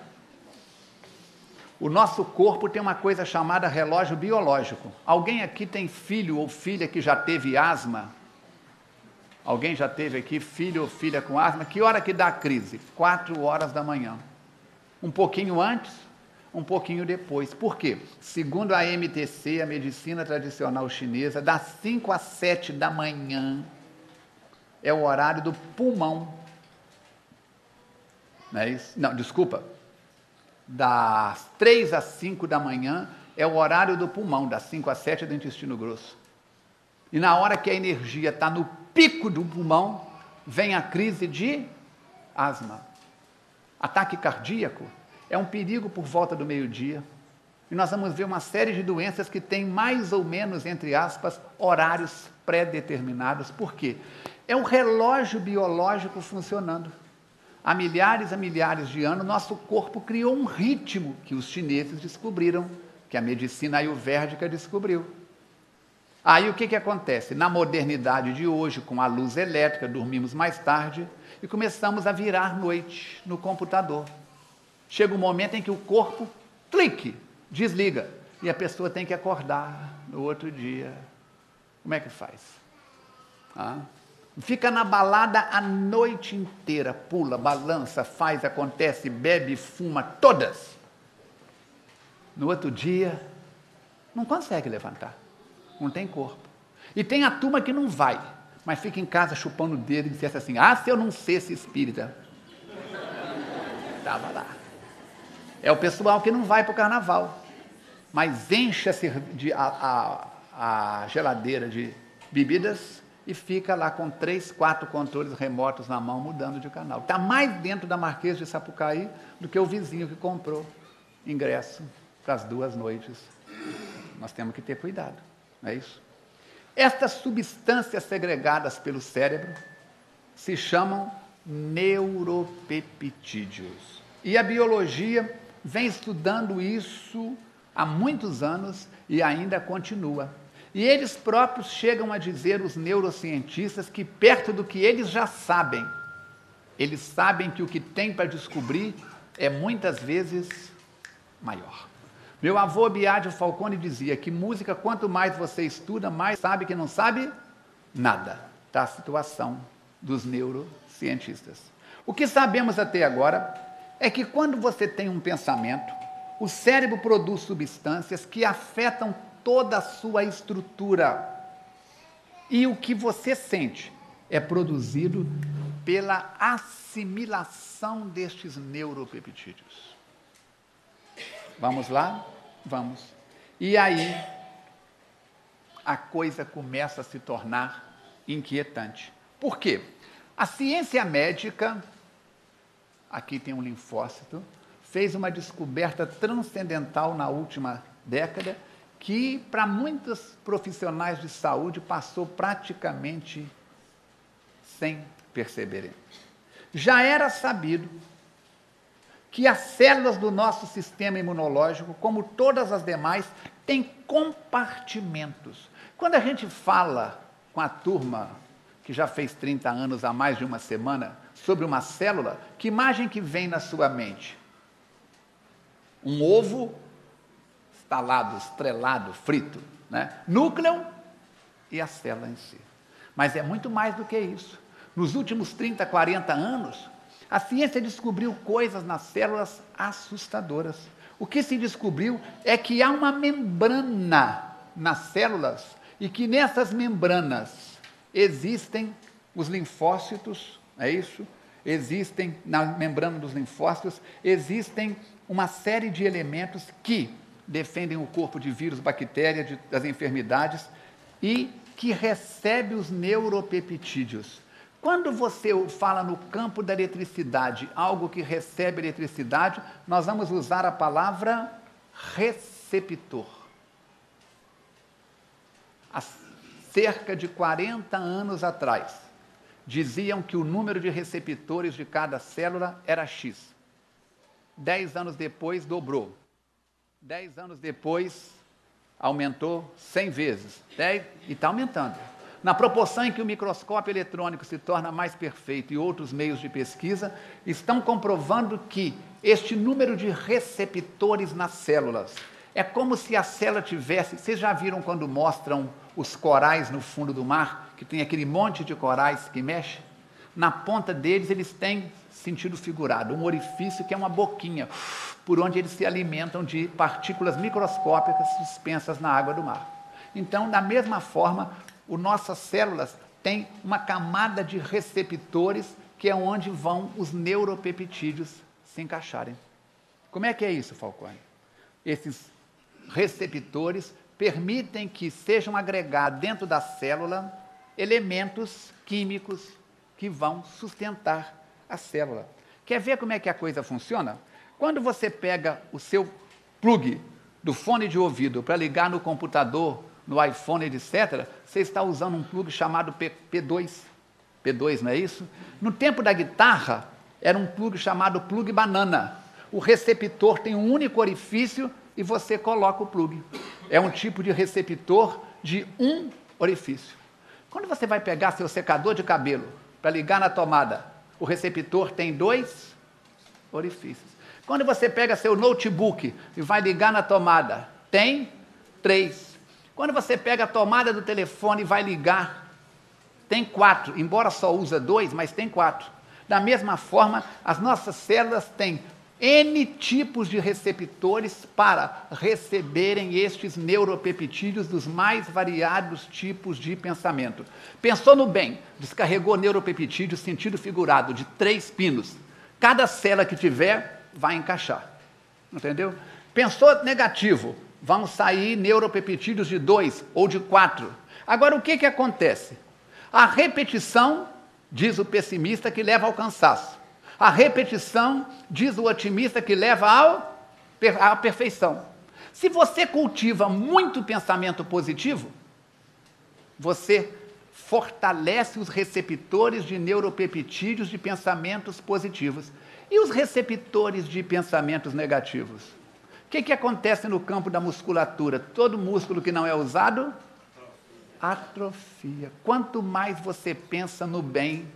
O nosso corpo tem uma coisa chamada relógio biológico. Alguém aqui tem filho ou filha que já teve asma? Alguém já teve aqui filho ou filha com asma? Que hora que dá a crise? 4 horas da manhã. Um pouquinho antes, um pouquinho depois. Por quê? Segundo a MTC, a medicina tradicional chinesa, das 5 às 7 da manhã é o horário do pulmão. Não é isso? Não, desculpa. Das 3 às 5 da manhã é o horário do pulmão, das 5 às 7 é do intestino grosso. E na hora que a energia está no pico do pulmão, vem a crise de asma. Ataque cardíaco é um perigo por volta do meio-dia. E nós vamos ver uma série de doenças que têm mais ou menos, entre aspas, horários pré-determinados. Por quê? É um relógio biológico funcionando. Há milhares de anos, nosso corpo criou um ritmo que os chineses descobriram, que a medicina ayurvédica descobriu. Aí o que acontece? Na modernidade de hoje, com a luz elétrica, dormimos mais tarde e começamos a virar noite no computador. Chega um momento em que o corpo, clique, desliga, e a pessoa tem que acordar no outro dia. Como é que faz? Fica na balada a noite inteira, pula, balança, faz, acontece, bebe, fuma, todas. No outro dia, não consegue levantar, não tem corpo. E tem a turma que não vai, mas fica em casa chupando o dedo e diz assim, se eu não sei esse espírita. Estava lá. É o pessoal que não vai para o carnaval, mas enche a geladeira de bebidas e fica lá com 3, 4 controles remotos na mão, mudando de canal. Está mais dentro da Marquês de Sapucaí do que o vizinho que comprou ingresso para as 2 noites. Nós temos que ter cuidado, não é isso? Estas substâncias segregadas pelo cérebro se chamam neuropeptídeos. E a biologia vem estudando isso há muitos anos e ainda continua. E eles próprios chegam a dizer, os neurocientistas, que perto do que eles já sabem, eles sabem que o que tem para descobrir é muitas vezes maior. Meu avô Biagio Falcone dizia que música, quanto mais você estuda, mais sabe que não sabe nada. Está a situação dos neurocientistas. O que sabemos até agora é que quando você tem um pensamento, o cérebro produz substâncias que afetam toda a sua estrutura. E o que você sente é produzido pela assimilação destes neuropeptídeos. Vamos lá? Vamos. E aí, a coisa começa a se tornar inquietante. Por quê? A ciência médica, aqui tem um linfócito, fez uma descoberta transcendental na última década, que para muitos profissionais de saúde passou praticamente sem perceberem. Já era sabido que as células do nosso sistema imunológico, como todas as demais, têm compartimentos. Quando a gente fala com a turma que já fez 30 anos há mais de uma semana sobre uma célula, que imagem que vem na sua mente? Um ovo estalado, estrelado, frito, né? Núcleo e a célula em si. Mas é muito mais do que isso. Nos últimos 30, 40 anos, a ciência descobriu coisas nas células assustadoras. O que se descobriu é que há uma membrana nas células e que nessas membranas existem os linfócitos, é isso? Existem, na membrana dos linfócitos, existem uma série de elementos que defendem o corpo de vírus, bactérias, das enfermidades e que recebe os neuropeptídeos. Quando você fala no campo da eletricidade, algo que recebe eletricidade, nós vamos usar a palavra receptor. Há cerca de 40 anos atrás, diziam que o número de receptores de cada célula era X. 10 anos depois, dobrou. 10 anos depois, aumentou 100 vezes. E está aumentando. Na proporção em que o microscópio eletrônico se torna mais perfeito e outros meios de pesquisa estão comprovando que este número de receptores nas células é como se a célula tivesse... Vocês já viram quando mostram os corais no fundo do mar, que tem aquele monte de corais que mexe? Na ponta deles, eles têm sentido figurado, um orifício que é uma boquinha, por onde eles se alimentam de partículas microscópicas suspensas na água do mar. Então, da mesma forma, as nossas células tem uma camada de receptores que é onde vão os neuropeptídeos se encaixarem. Como é que é isso, Falcone? Esses receptores permitem que sejam agregados dentro da célula elementos químicos que vão sustentar a célula. Quer ver como é que a coisa funciona? Quando você pega o seu plug do fone de ouvido para ligar no computador, no iPhone, etc., você está usando um plug chamado P2. P2, não é isso? No tempo da guitarra, era um plug chamado plug banana. O receptor tem um único orifício e você coloca o plug. É um tipo de receptor de um orifício. Quando você vai pegar seu secador de cabelo para ligar na tomada, o receptor tem 2 orifícios. Quando você pega seu notebook e vai ligar na tomada, tem 3. Quando você pega a tomada do telefone e vai ligar, tem 4. Embora só usa 2, mas tem 4. Da mesma forma, as nossas células têm N tipos de receptores para receberem estes neuropeptídeos dos mais variados tipos de pensamento. Pensou no bem, descarregou neuropeptídeo, sentido figurado, de 3 pinos. Cada célula que tiver vai encaixar. Entendeu? Pensou negativo, vão sair neuropeptídeos de 2 ou de 4. Agora, o que acontece? A repetição, diz o pessimista, que leva ao cansaço. A repetição, diz o otimista, que leva à perfeição. Se você cultiva muito pensamento positivo, você fortalece os receptores de neuropeptídeos de pensamentos positivos. E os receptores de pensamentos negativos? O que acontece no campo da musculatura? Todo músculo que não é usado, atrofia. Quanto mais você pensa no bem,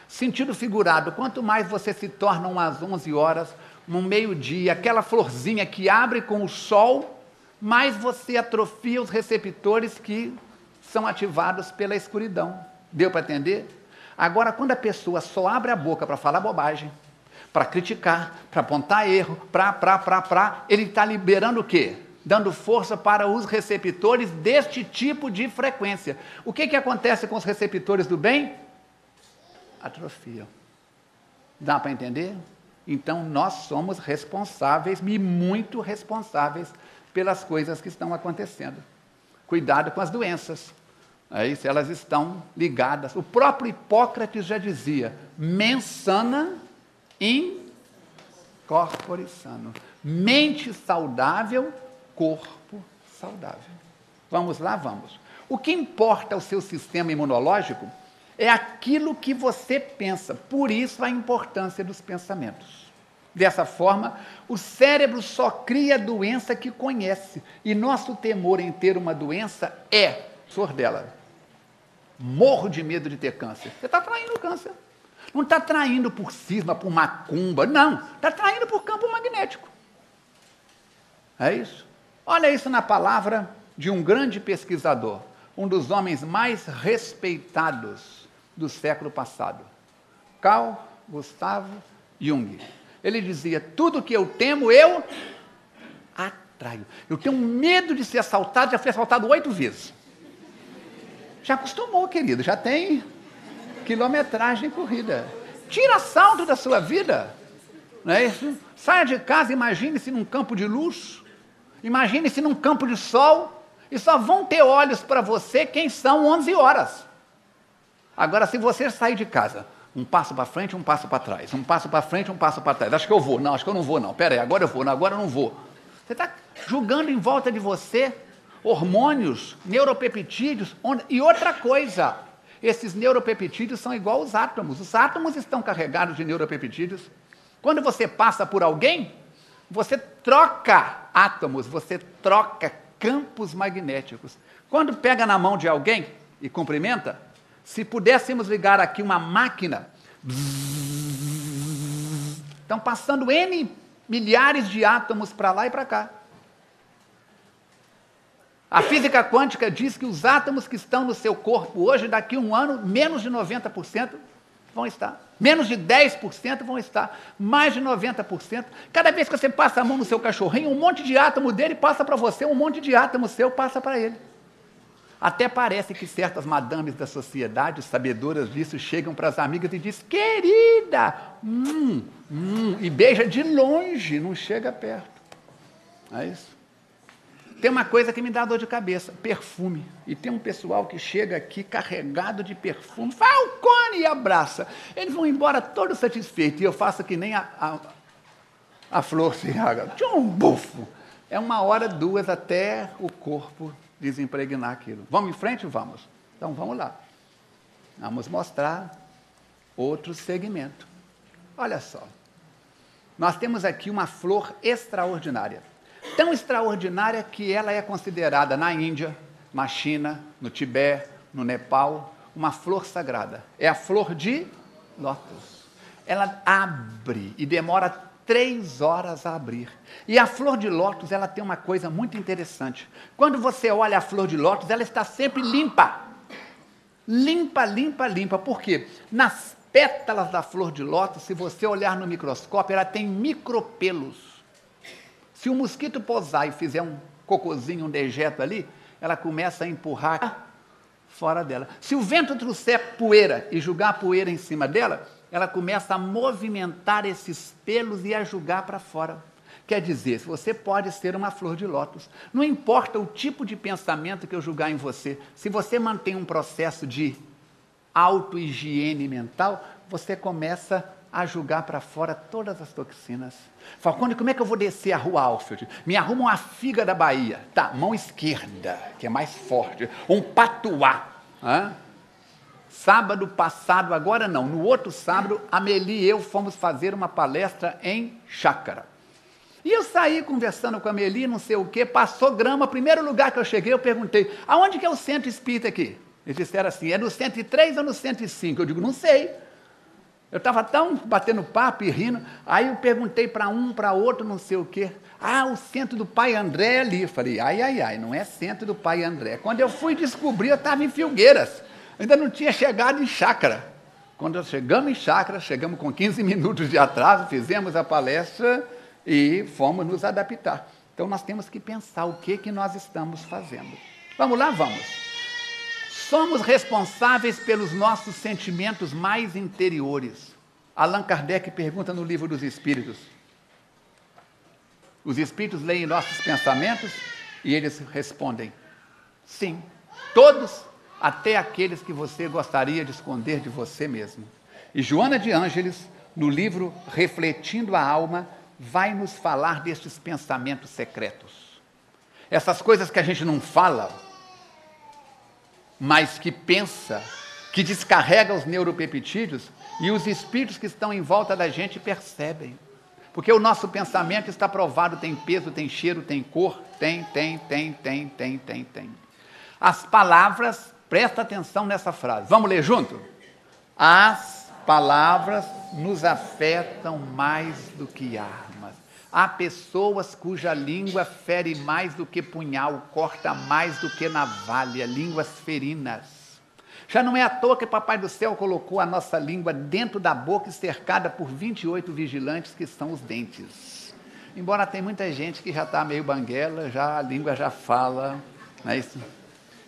sentido figurado, quanto mais você se torna umas 11 horas, um meio-dia, aquela florzinha que abre com o sol, mais você atrofia os receptores que são ativados pela escuridão. Deu para entender? Agora, quando a pessoa só abre a boca para falar bobagem, para criticar, para apontar erro, ele está liberando o quê? Dando força para os receptores deste tipo de frequência. O que acontece com os receptores do bem? Atrofia. Dá para entender? Então, nós somos responsáveis, e muito responsáveis, pelas coisas que estão acontecendo. Cuidado com as doenças. Aí, se elas estão ligadas. O próprio Hipócrates já dizia, mens sana in corpore sano. Mente saudável, corpo saudável. Vamos lá? Vamos. O que importa ao seu sistema imunológico é aquilo que você pensa, por isso a importância dos pensamentos. Dessa forma, o cérebro só cria a doença que conhece, e nosso temor em ter uma doença é sordela. Morro de medo de ter câncer. Você está traindo o câncer. Não está traindo por cisma, por macumba, não. Está traindo por campo magnético. É isso? Olha isso na palavra de um grande pesquisador, um dos homens mais respeitados do século passado, Carl Gustav Jung. Ele dizia, tudo que eu temo, eu atraio. Eu tenho medo de ser assaltado, já fui assaltado 8 vezes. Já acostumou, querido, já tem quilometragem corrida. Tira assalto da sua vida. Não é isso? Saia de casa, imagine-se num campo de luz, imagine-se num campo de sol, e só vão ter olhos para você quem são 11 horas. Agora, se você sair de casa, um passo para frente, um passo para trás, um passo para frente, um passo para trás, acho que eu vou, não, acho que eu não vou, não, pera aí, agora eu vou, não, agora eu não vou. Você está julgando em volta de você hormônios, neuropeptídeos, e outra coisa, esses neuropeptídeos são igual aos átomos. Os átomos estão carregados de neuropeptídeos. Quando você passa por alguém, você troca átomos, você troca campos magnéticos. Quando pega na mão de alguém e cumprimenta, se pudéssemos ligar aqui uma máquina, estão passando N milhares de átomos para lá e para cá. A física quântica diz que os átomos que estão no seu corpo hoje, daqui a um ano, menos de 90% vão estar. Menos de 10% vão estar. Mais de 90%. Cada vez que você passa a mão no seu cachorrinho, um monte de átomo dele passa para você, um monte de átomo seu passa para ele. Até parece que certas madames da sociedade, sabedoras disso, chegam para as amigas e dizem, querida, e beija de longe, não chega perto. É isso. Tem uma coisa que me dá dor de cabeça, perfume. E tem um pessoal que chega aqui carregado de perfume, Falcone, e abraça. Eles vão embora todos satisfeitos, e eu faço que nem a flor se raga. Tchum, bufo. É 1 hora, 2, até o corpo desimpregnar aquilo. Vamos em frente? Vamos. Então, vamos lá. Vamos mostrar outro segmento. Olha só. Nós temos aqui uma flor extraordinária. Tão extraordinária que ela é considerada na Índia, na China, no Tibete, no Nepal, uma flor sagrada. É a flor de lótus. Ela abre e demora 3 horas a abrir. E a flor de lótus, ela tem uma coisa muito interessante. Quando você olha a flor de lótus, ela está sempre limpa. Limpa, limpa, limpa. Por quê? Nas pétalas da flor de lótus, se você olhar no microscópio, ela tem micropelos. Se um mosquito pousar e fizer um cocôzinho, um dejeto ali, ela começa a empurrar fora dela. Se o vento trouxer poeira e jogar a poeira em cima dela, ela começa a movimentar esses pelos e a jogar para fora. Quer dizer, você pode ser uma flor de lótus. Não importa o tipo de pensamento que eu julgar em você, se você mantém um processo de auto-higiene mental, você começa a jogar para fora todas as toxinas. Falcone, como é que eu vou descer a rua Alfield? Me arruma uma figa da Bahia. Tá, mão esquerda, que é mais forte. Um patuá. Sábado passado, agora não, no outro sábado, a Meli e eu fomos fazer uma palestra em Chácara. E eu saí conversando com a Meli, não sei o quê, passou grama, primeiro lugar que eu cheguei, eu perguntei, aonde que é o centro espírita aqui? Eles disseram assim, é no 103 ou no 105? Eu digo, não sei. Eu estava tão batendo papo e rindo, aí eu perguntei para um, para outro, não sei o quê. Ah, o centro do Pai André é ali. Eu falei, ai, não é centro do Pai André. Quando eu fui descobrir, eu estava em Filgueiras. Ainda não tinha chegado em Chácara. Quando nós chegamos em Chácara, chegamos com 15 minutos de atraso, fizemos a palestra e fomos nos adaptar. Então, nós temos que pensar o que nós estamos fazendo. Vamos lá? Vamos. Somos responsáveis pelos nossos sentimentos mais interiores. Allan Kardec pergunta no Livro dos Espíritos. Os Espíritos leem nossos pensamentos e eles respondem, sim, todos, até aqueles que você gostaria de esconder de você mesmo. E Joana de Ângeles, no livro Refletindo a Alma, vai nos falar destes pensamentos secretos. Essas coisas que a gente não fala, mas que pensa, que descarrega os neuropeptídeos, e os espíritos que estão em volta da gente percebem. Porque o nosso pensamento está provado, tem peso, tem cheiro, tem cor, tem. As palavras, presta atenção nessa frase. Vamos ler junto? As palavras nos afetam mais do que armas. Há pessoas cuja língua fere mais do que punhal, corta mais do que navalha, línguas ferinas. Já não é à toa que Papai do Céu colocou a nossa língua dentro da boca e cercada por 28 vigilantes, que são os dentes. Embora tem muita gente que já está meio banguela, já a língua já fala, não é isso?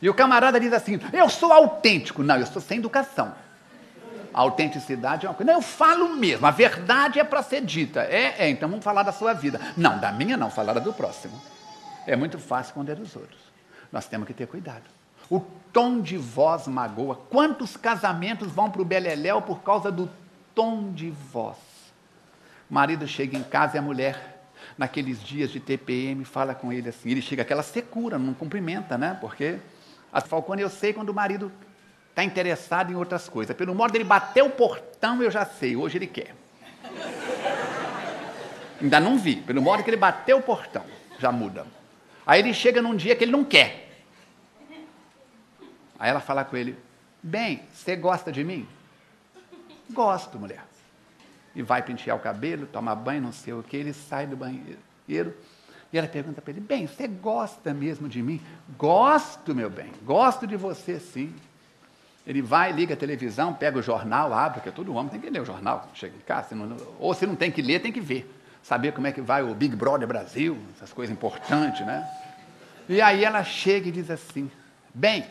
E o camarada diz assim, eu sou autêntico. Não, eu sou sem educação. A autenticidade é uma coisa. Não, eu falo mesmo, a verdade é para ser dita. Então vamos falar da sua vida. Não, da minha não, falar da do próximo. É muito fácil esconder dos outros. Nós temos que ter cuidado. O tom de voz magoa. Quantos casamentos vão para o beleléu por causa do tom de voz? O marido chega em casa e a mulher, naqueles dias de TPM, fala com ele assim. Ele chega aquela secura, não cumprimenta, né? Porque, a Falcone, eu sei quando o marido está interessado em outras coisas. Pelo modo dele bater o portão, eu já sei. Hoje ele quer. Ainda não vi. Pelo modo que ele bateu o portão, já muda. Aí ele chega num dia que ele não quer. Aí ela fala com ele, bem, você gosta de mim? Gosto, mulher. E vai pentear o cabelo, tomar banho, não sei o que, ele sai do banheiro. E ela pergunta para ele, bem, você gosta mesmo de mim? Gosto, meu bem, gosto de você, sim. Ele vai, liga a televisão, pega o jornal, abre, porque todo homem tem que ler o jornal, chega em casa, ou se não tem que ler, tem que ver. Saber como é que vai o Big Brother Brasil, essas coisas importantes, né? E aí ela chega e diz assim, bem,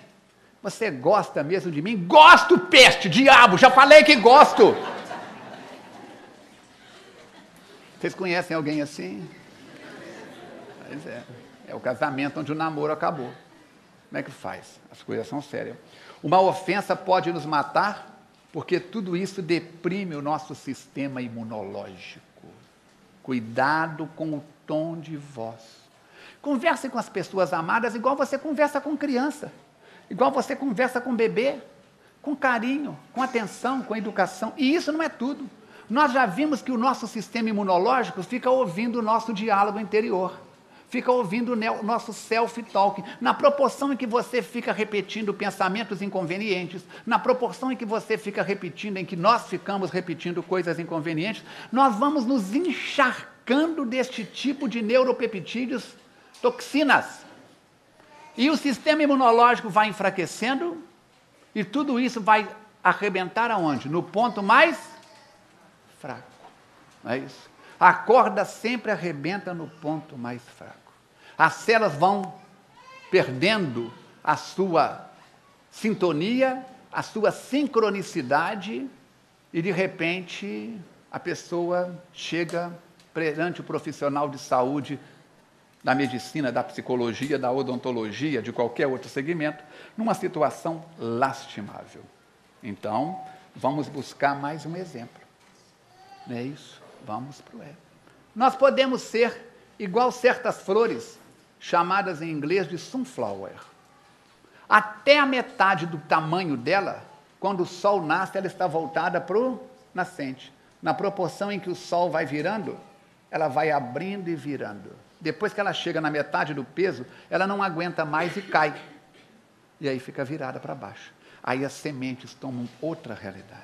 Você gosta mesmo de mim? Gosto, peste, diabo, já falei que gosto. Vocês conhecem alguém assim? Pois é. É o casamento onde o namoro acabou. Como é que faz? As coisas são sérias. Uma ofensa pode nos matar, porque tudo isso deprime o nosso sistema imunológico. Cuidado com o tom de voz. Converse com as pessoas amadas igual você conversa com criança, igual você conversa com bebê, com carinho, com atenção, com educação. E isso não é tudo. Nós já vimos que o nosso sistema imunológico fica ouvindo o nosso diálogo interior. Fica ouvindo o nosso self-talk, na proporção em que você fica repetindo pensamentos inconvenientes, na proporção em que você fica repetindo, em que nós ficamos repetindo coisas inconvenientes, nós vamos nos encharcando deste tipo de neuropeptídeos, toxinas. E o sistema imunológico vai enfraquecendo, e tudo isso vai arrebentar aonde? No ponto mais fraco. Não é isso? A corda sempre arrebenta no ponto mais fraco. As células vão perdendo a sua sintonia, a sua sincronicidade, e de repente a pessoa chega perante o profissional de saúde, da medicina, da psicologia, da odontologia, de qualquer outro segmento, numa situação lastimável. Então, vamos buscar mais um exemplo. Não é isso? Vamos para o ego. Nós podemos ser igual certas flores, chamadas em inglês de sunflower. Até a metade do tamanho dela, quando o sol nasce, ela está voltada para o nascente. Na proporção em que o sol vai virando, ela vai abrindo e virando. Depois que ela chega na metade do peso, ela não aguenta mais e cai. E aí fica virada para baixo. Aí as sementes tomam outra realidade.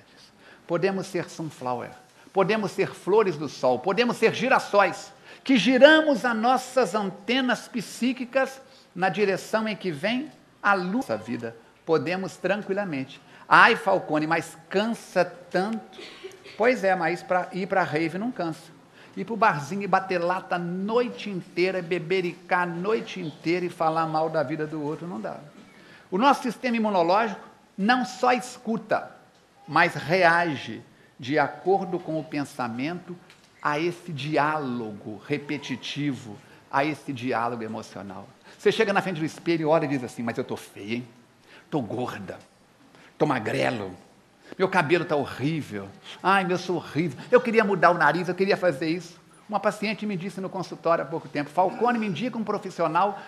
Podemos ser sunflower. Podemos ser flores do sol, podemos ser girassóis, que giramos as nossas antenas psíquicas na direção em que vem a luz da vida. Podemos tranquilamente. Ai, Falcone, mas cansa tanto. Pois é, mas ir para a rave não cansa. Ir para o barzinho e bater lata a noite inteira, bebericar a noite inteira e falar mal da vida do outro, não dá. O nosso sistema imunológico não só escuta, mas reage de acordo com o pensamento, a esse diálogo repetitivo, a esse diálogo emocional. Você chega na frente do espelho e olha e diz assim, mas eu estou feia, hein? Estou gorda, estou magrelo, meu cabelo está horrível, ai, eu sou horrível, eu queria mudar o nariz, eu queria fazer isso. Uma paciente me disse no consultório há pouco tempo, Falcone, me indica um profissional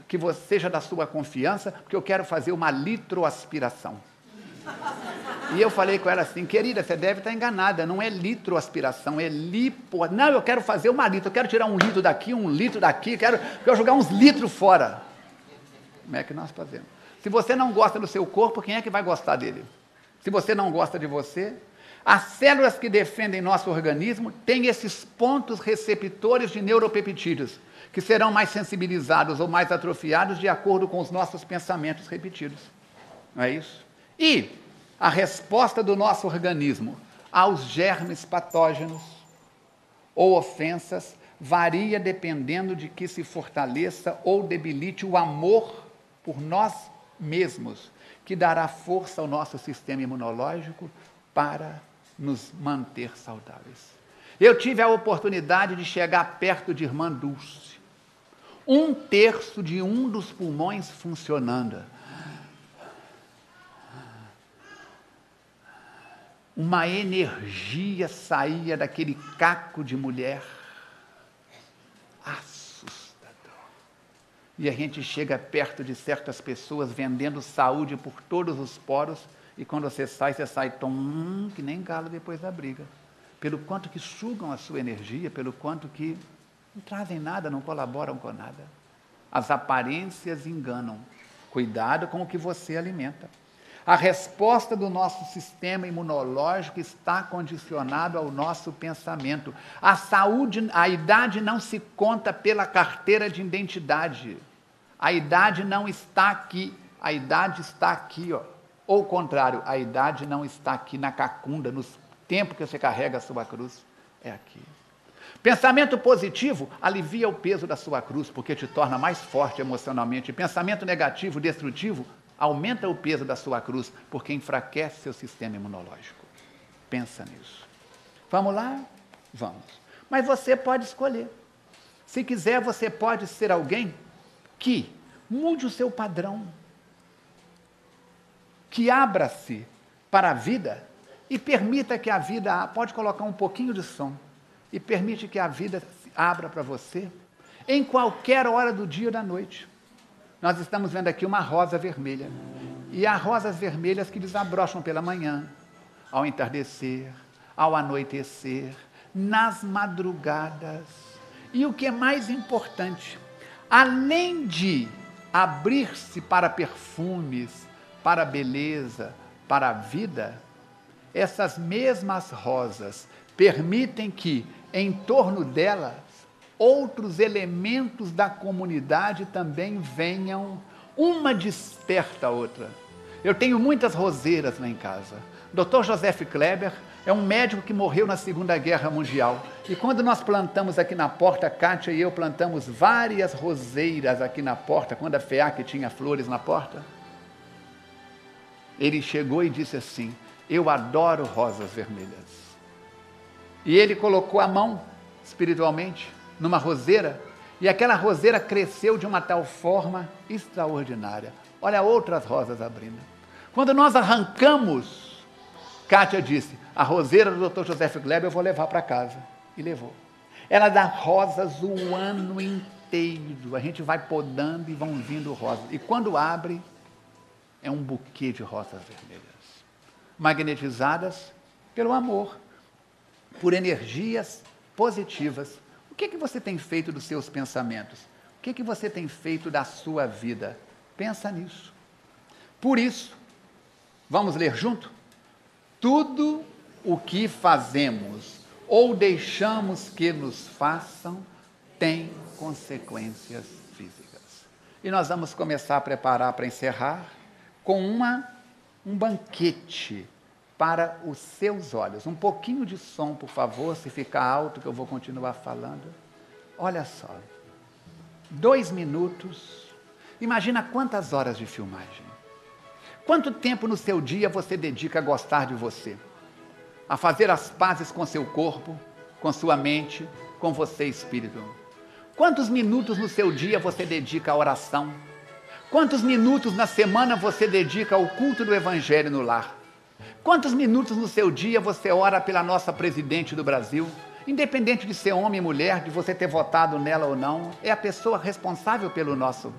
que seja da sua confiança, porque eu quero fazer uma litroaspiração. E eu falei com ela assim, querida, você deve estar enganada, não é litroaspiração, é lipo... Não, eu quero fazer uma litro, eu quero tirar 1 litro daqui, 1 litro daqui, quero jogar uns litros fora. Como é que nós fazemos? Se você não gosta do seu corpo, quem é que vai gostar dele? Se você não gosta de você, as células que defendem nosso organismo têm esses pontos receptores de neuropeptídeos, que serão mais sensibilizados ou mais atrofiados de acordo com os nossos pensamentos repetidos. Não é isso? E a resposta do nosso organismo aos germes patógenos ou ofensas varia dependendo de que se fortaleça ou debilite o amor por nós mesmos, que dará força ao nosso sistema imunológico para nos manter saudáveis. Eu tive a oportunidade de chegar perto de irmã Dulce. 1/3 de um dos pulmões funcionando. Uma energia saía daquele caco de mulher. Assustador. E a gente chega perto de certas pessoas vendendo saúde por todos os poros, e quando você sai que nem galo depois da briga. Pelo quanto que sugam a sua energia, pelo quanto que não trazem nada, não colaboram com nada. As aparências enganam. Cuidado com o que você alimenta. A resposta do nosso sistema imunológico está condicionado ao nosso pensamento. A saúde, a idade não se conta pela carteira de identidade. A idade não está aqui, a idade está aqui, ó. Ou o contrário, a idade não está aqui na cacunda, no tempo que você carrega a sua cruz, é aqui. Pensamento positivo alivia o peso da sua cruz, porque te torna mais forte emocionalmente. Pensamento negativo, destrutivo, aumenta o peso da sua cruz, porque enfraquece seu sistema imunológico. Pensa nisso. Vamos lá? Vamos. Mas você pode escolher. Se quiser, você pode ser alguém que mude o seu padrão, que abra-se para a vida e permita que a vida, pode colocar um pouquinho de som, e permite que a vida se abra para você em qualquer hora do dia ou da noite. Nós estamos vendo aqui uma rosa vermelha, e há rosas vermelhas que desabrocham pela manhã, ao entardecer, ao anoitecer, nas madrugadas. E o que é mais importante, além de abrir-se para perfumes, para a beleza, para a vida, essas mesmas rosas permitem que, em torno delas, outros elementos da comunidade também venham, uma desperta a outra. Eu tenho muitas roseiras lá em casa. Dr. Joseph Kleber é um médico que morreu na Segunda Guerra Mundial. E quando nós plantamos aqui na porta, Kátia e eu plantamos várias roseiras aqui na porta, quando a FEAC tinha flores na porta, ele chegou e disse assim: eu adoro rosas vermelhas. E ele colocou a mão, espiritualmente, numa roseira, e aquela roseira cresceu de uma tal forma extraordinária. Olha outras rosas abrindo. Quando nós arrancamos, Kátia disse: a roseira do Dr. Joseph Kleber eu vou levar para casa. E levou. Ela dá rosas o ano inteiro. A gente vai podando e vão vindo rosas. E quando abre, é um buquê de rosas vermelhas, magnetizadas pelo amor, por energias positivas. O que você tem feito dos seus pensamentos? O que você tem feito da sua vida? Pensa nisso. Por isso, vamos ler junto? Tudo o que fazemos ou deixamos que nos façam tem consequências físicas. E nós vamos começar a preparar para encerrar com um banquete para os seus olhos. Um pouquinho de som, por favor, se ficar alto, que eu vou continuar falando. Olha só, 2 minutos, imagina quantas horas de filmagem. Quanto tempo no seu dia você dedica a gostar de você? A fazer as pazes com seu corpo, com sua mente, com você, espírito? Quantos minutos no seu dia você dedica à oração? Quantos minutos na semana você dedica ao culto do Evangelho no lar? Quantos minutos no seu dia você ora pela nossa presidente do Brasil? Independente de ser homem ou mulher, de você ter votado nela ou não, é a pessoa responsável pelo nosso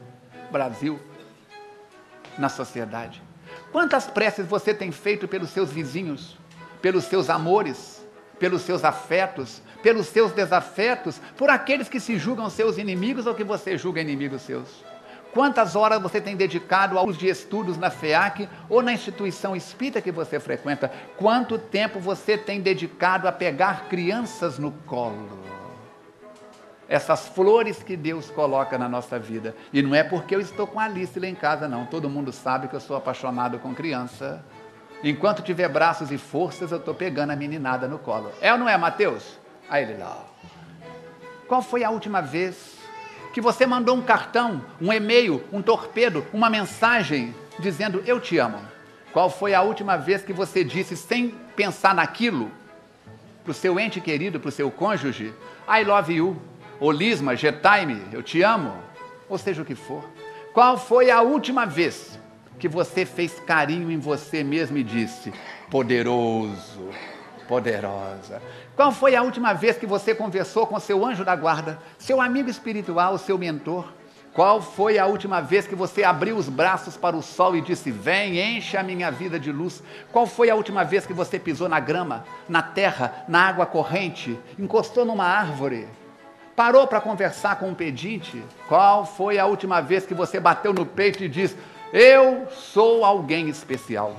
Brasil na sociedade. Quantas preces você tem feito pelos seus vizinhos, pelos seus amores, pelos seus afetos, pelos seus desafetos, por aqueles que se julgam seus inimigos ou que você julga inimigos seus? Quantas horas você tem dedicado aos de estudos na FEAC ou na instituição espírita que você frequenta? Quanto tempo você tem dedicado a pegar crianças no colo? Essas flores que Deus coloca na nossa vida. E não é porque eu estou com a Alice lá em casa, não. Todo mundo sabe que eu sou apaixonado com criança. Enquanto tiver braços e forças, eu estou pegando a meninada no colo. É ou não é, Mateus? Aí ele lá. Qual foi a última vez que você mandou um cartão, um e-mail, um torpedo, uma mensagem dizendo eu te amo? Qual foi a última vez que você disse, sem pensar naquilo, para o seu ente querido, para o seu cônjuge, I love you, ou Lisma, G-Time, eu te amo, ou seja o que for? Qual foi a última vez que você fez carinho em você mesmo e disse, poderoso, poderosa? Qual foi a última vez que você conversou com seu anjo da guarda, seu amigo espiritual, seu mentor? Qual foi a última vez que você abriu os braços para o sol e disse, vem, enche a minha vida de luz? Qual foi a última vez que você pisou na grama, na terra, na água corrente, encostou numa árvore, parou para conversar com um pedinte? Qual foi a última vez que você bateu no peito e disse, eu sou alguém especial?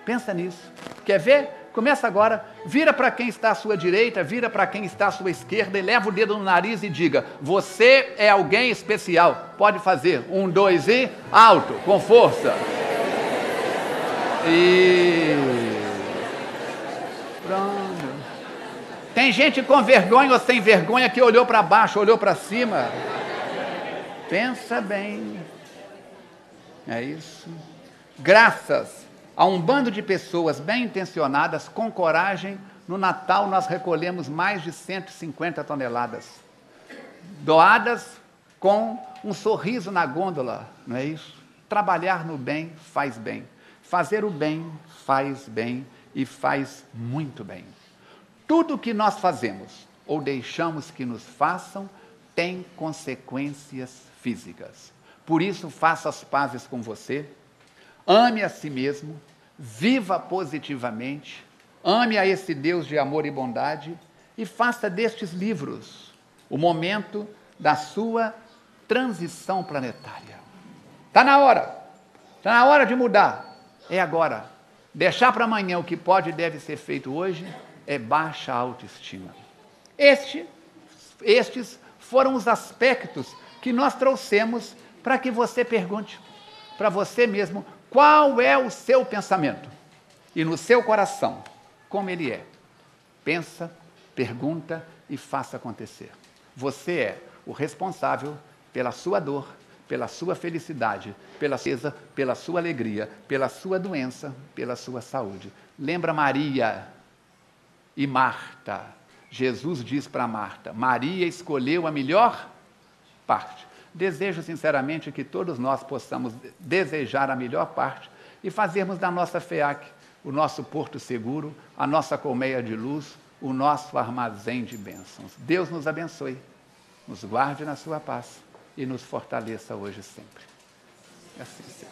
Pensa nisso. Quer ver? Começa agora, vira para quem está à sua direita, vira para quem está à sua esquerda e leva o dedo no nariz e diga, você é alguém especial. Pode fazer, 1, 2 e alto, com força. E pronto. Tem gente com vergonha ou sem vergonha que olhou para baixo, olhou para cima. Pensa bem. É isso. Graças a um bando de pessoas bem intencionadas, com coragem, no Natal nós recolhemos mais de 150 toneladas, doadas com um sorriso na gôndola, não é isso? Trabalhar no bem faz bem. Fazer o bem faz bem e faz muito bem. Tudo que nós fazemos ou deixamos que nos façam tem consequências físicas. Por isso, faça as pazes com você, ame a si mesmo, viva positivamente, ame a esse Deus de amor e bondade e faça destes livros o momento da sua transição planetária. Está na hora de mudar, é agora. Deixar para amanhã o que pode e deve ser feito hoje é baixa autoestima. Estes foram os aspectos que nós trouxemos para que você pergunte para você mesmo qual é o seu pensamento e no seu coração, como ele é. Pensa, pergunta e faça acontecer. Você é o responsável pela sua dor, pela sua felicidade, pela certeza, pela sua alegria, pela sua doença, pela sua saúde. Lembra Maria e Marta? Jesus diz para Marta: Maria escolheu a melhor parte. Desejo sinceramente que todos nós possamos desejar a melhor parte e fazermos da nossa FEAC o nosso porto seguro, a nossa colmeia de luz, o nosso armazém de bênçãos. Deus nos abençoe, nos guarde na sua paz e nos fortaleça hoje e sempre. Assim seja.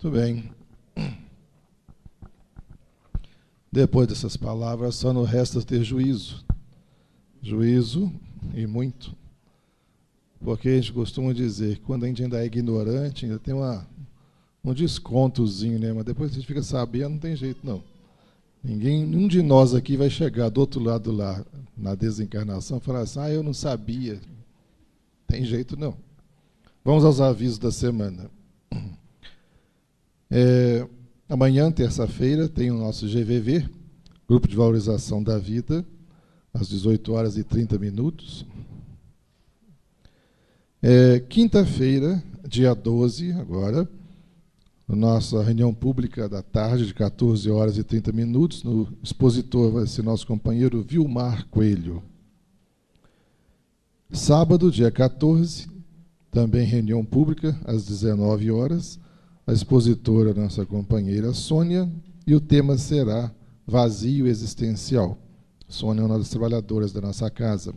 Muito bem. Depois dessas palavras, só nos resta ter juízo. Juízo e muito. Porque a gente costuma dizer que quando a gente ainda é ignorante, ainda tem um descontozinho, né? Mas depois a gente fica sabendo, não tem jeito, não. Nenhum de nós aqui vai chegar do outro lado lá, na desencarnação, e falar assim: eu não sabia. Tem jeito, não. Vamos aos avisos da semana. Amanhã, terça-feira, tem o nosso GVV, Grupo de Valorização da Vida, às 18h30. Quinta-feira, dia 12, agora, a nossa reunião pública da tarde, de 14h30, no expositor vai ser nosso companheiro Vilmar Coelho. Sábado, dia 14, também reunião pública, às 19h, a expositora, nossa companheira Sônia, e o tema será Vazio Existencial. Sônia é uma das trabalhadoras da nossa casa.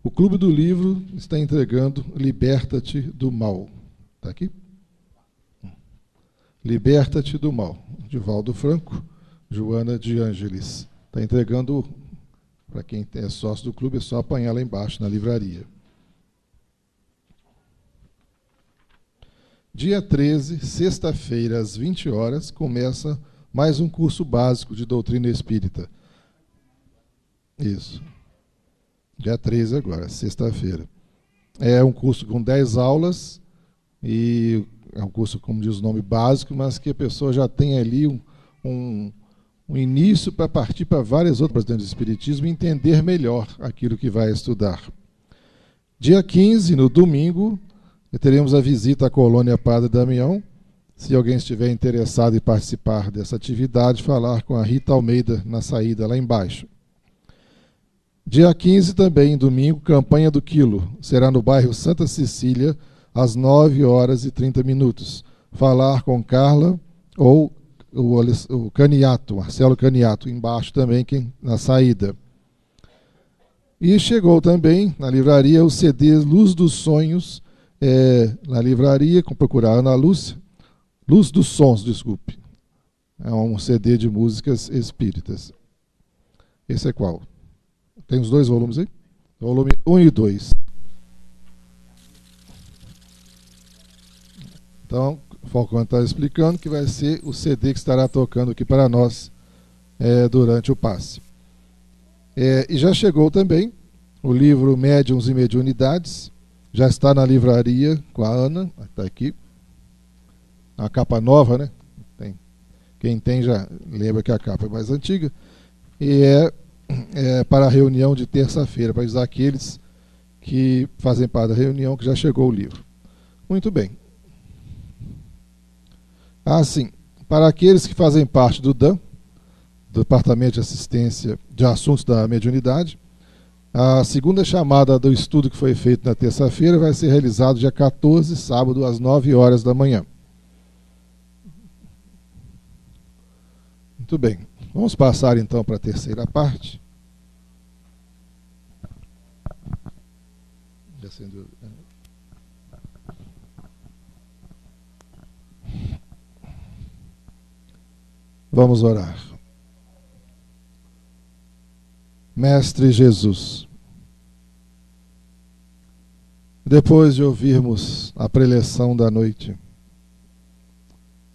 O Clube do Livro está entregando Liberta-te do Mal. Está aqui? Liberta-te do Mal, de Valdo Franco, Joana de Ângeles. Está entregando, para quem é sócio do clube, é só apanhar lá embaixo, na livraria. Dia 13, sexta-feira, às 20h, começa mais um curso básico de doutrina espírita. Isso. Dia 13 agora, sexta-feira. É um curso com 10 aulas, e é um curso, como diz o nome, básico, mas que a pessoa já tem ali um início para partir para várias outras dentro do Espiritismo e entender melhor aquilo que vai estudar. Dia 15, no domingo, teremos a visita à colônia Padre Damião. Se alguém estiver interessado em participar dessa atividade, falar com a Rita Almeida na saída lá embaixo. Dia 15 também, domingo, campanha do quilo. Será no bairro Santa Cecília, às 9h30. Falar com Carla ou o Caniato, Marcelo Caniato, embaixo também, na saída. E chegou também na livraria o CD Luz dos Sonhos, na livraria, com procurar Ana Lúcia, Luz dos Sons, desculpe. É um CD de músicas espíritas. Esse é qual? Tem os dois volumes aí? Volume 1 e 2. Então, o Falcão está explicando que vai ser o CD que estará tocando aqui para nós durante o passe. E já chegou também o livro Médiuns e Mediunidades, já está na livraria com a Ana, está aqui. A capa nova, né? Quem tem já lembra que a capa é mais antiga. E para a reunião de terça-feira, para avisar aqueles que fazem parte da reunião que já chegou o livro. Muito bem. Assim, para aqueles que fazem parte do DAM, do Departamento de Assistência de Assuntos da Mediunidade, a segunda chamada do estudo que foi feito na terça-feira vai ser realizado dia 14, sábado, às 9 horas da manhã. Muito bem. Vamos passar então para a terceira parte. Vamos orar. Mestre Jesus, depois de ouvirmos a preleção da noite,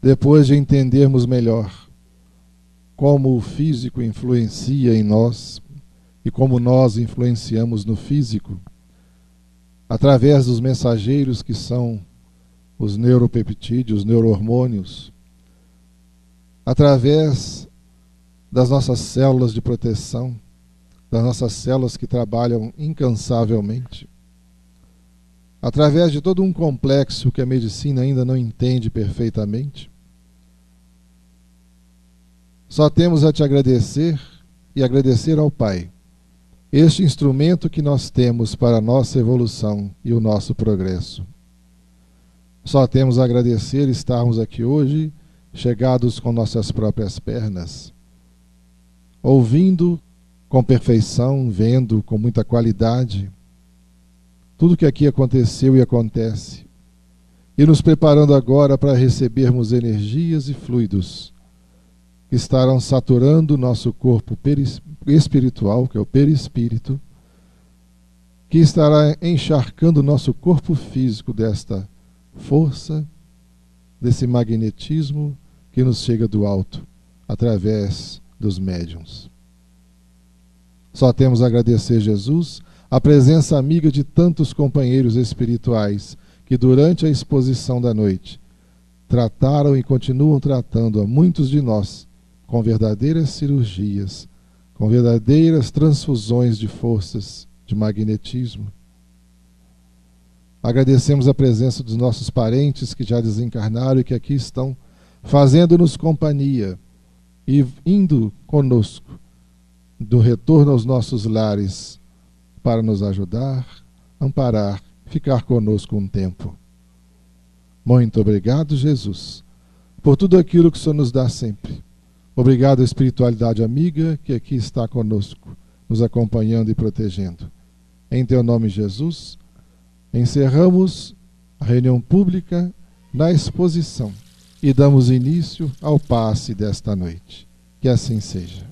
depois de entendermos melhor como o físico influencia em nós e como nós influenciamos no físico, através dos mensageiros que são os neuropeptídeos, os neurohormônios, através das nossas células de proteção, das nossas células que trabalham incansavelmente, através de todo um complexo que a medicina ainda não entende perfeitamente. Só temos a te agradecer e agradecer ao Pai, este instrumento que nós temos para a nossa evolução e o nosso progresso. Só temos a agradecer estarmos aqui hoje, chegados com nossas próprias pernas, ouvindo com perfeição, vendo com muita qualidade tudo que aqui aconteceu e acontece, e nos preparando agora para recebermos energias e fluidos que estarão saturando o nosso corpo espiritual, que é o perispírito, que estará encharcando o nosso corpo físico desta força, desse magnetismo que nos chega do alto, através dos médiuns. Só temos a agradecer, Jesus, a presença amiga de tantos companheiros espirituais que durante a exposição da noite trataram e continuam tratando a muitos de nós com verdadeiras cirurgias, com verdadeiras transfusões de forças, de magnetismo. Agradecemos a presença dos nossos parentes que já desencarnaram e que aqui estão, fazendo-nos companhia e indo conosco do retorno aos nossos lares para nos ajudar, amparar, ficar conosco um tempo. Muito obrigado, Jesus, por tudo aquilo que o Senhor nos dá sempre. Obrigado à espiritualidade amiga que aqui está conosco, nos acompanhando e protegendo. Em teu nome, Jesus, encerramos a reunião pública na exposição e damos início ao passe desta noite. Que assim seja.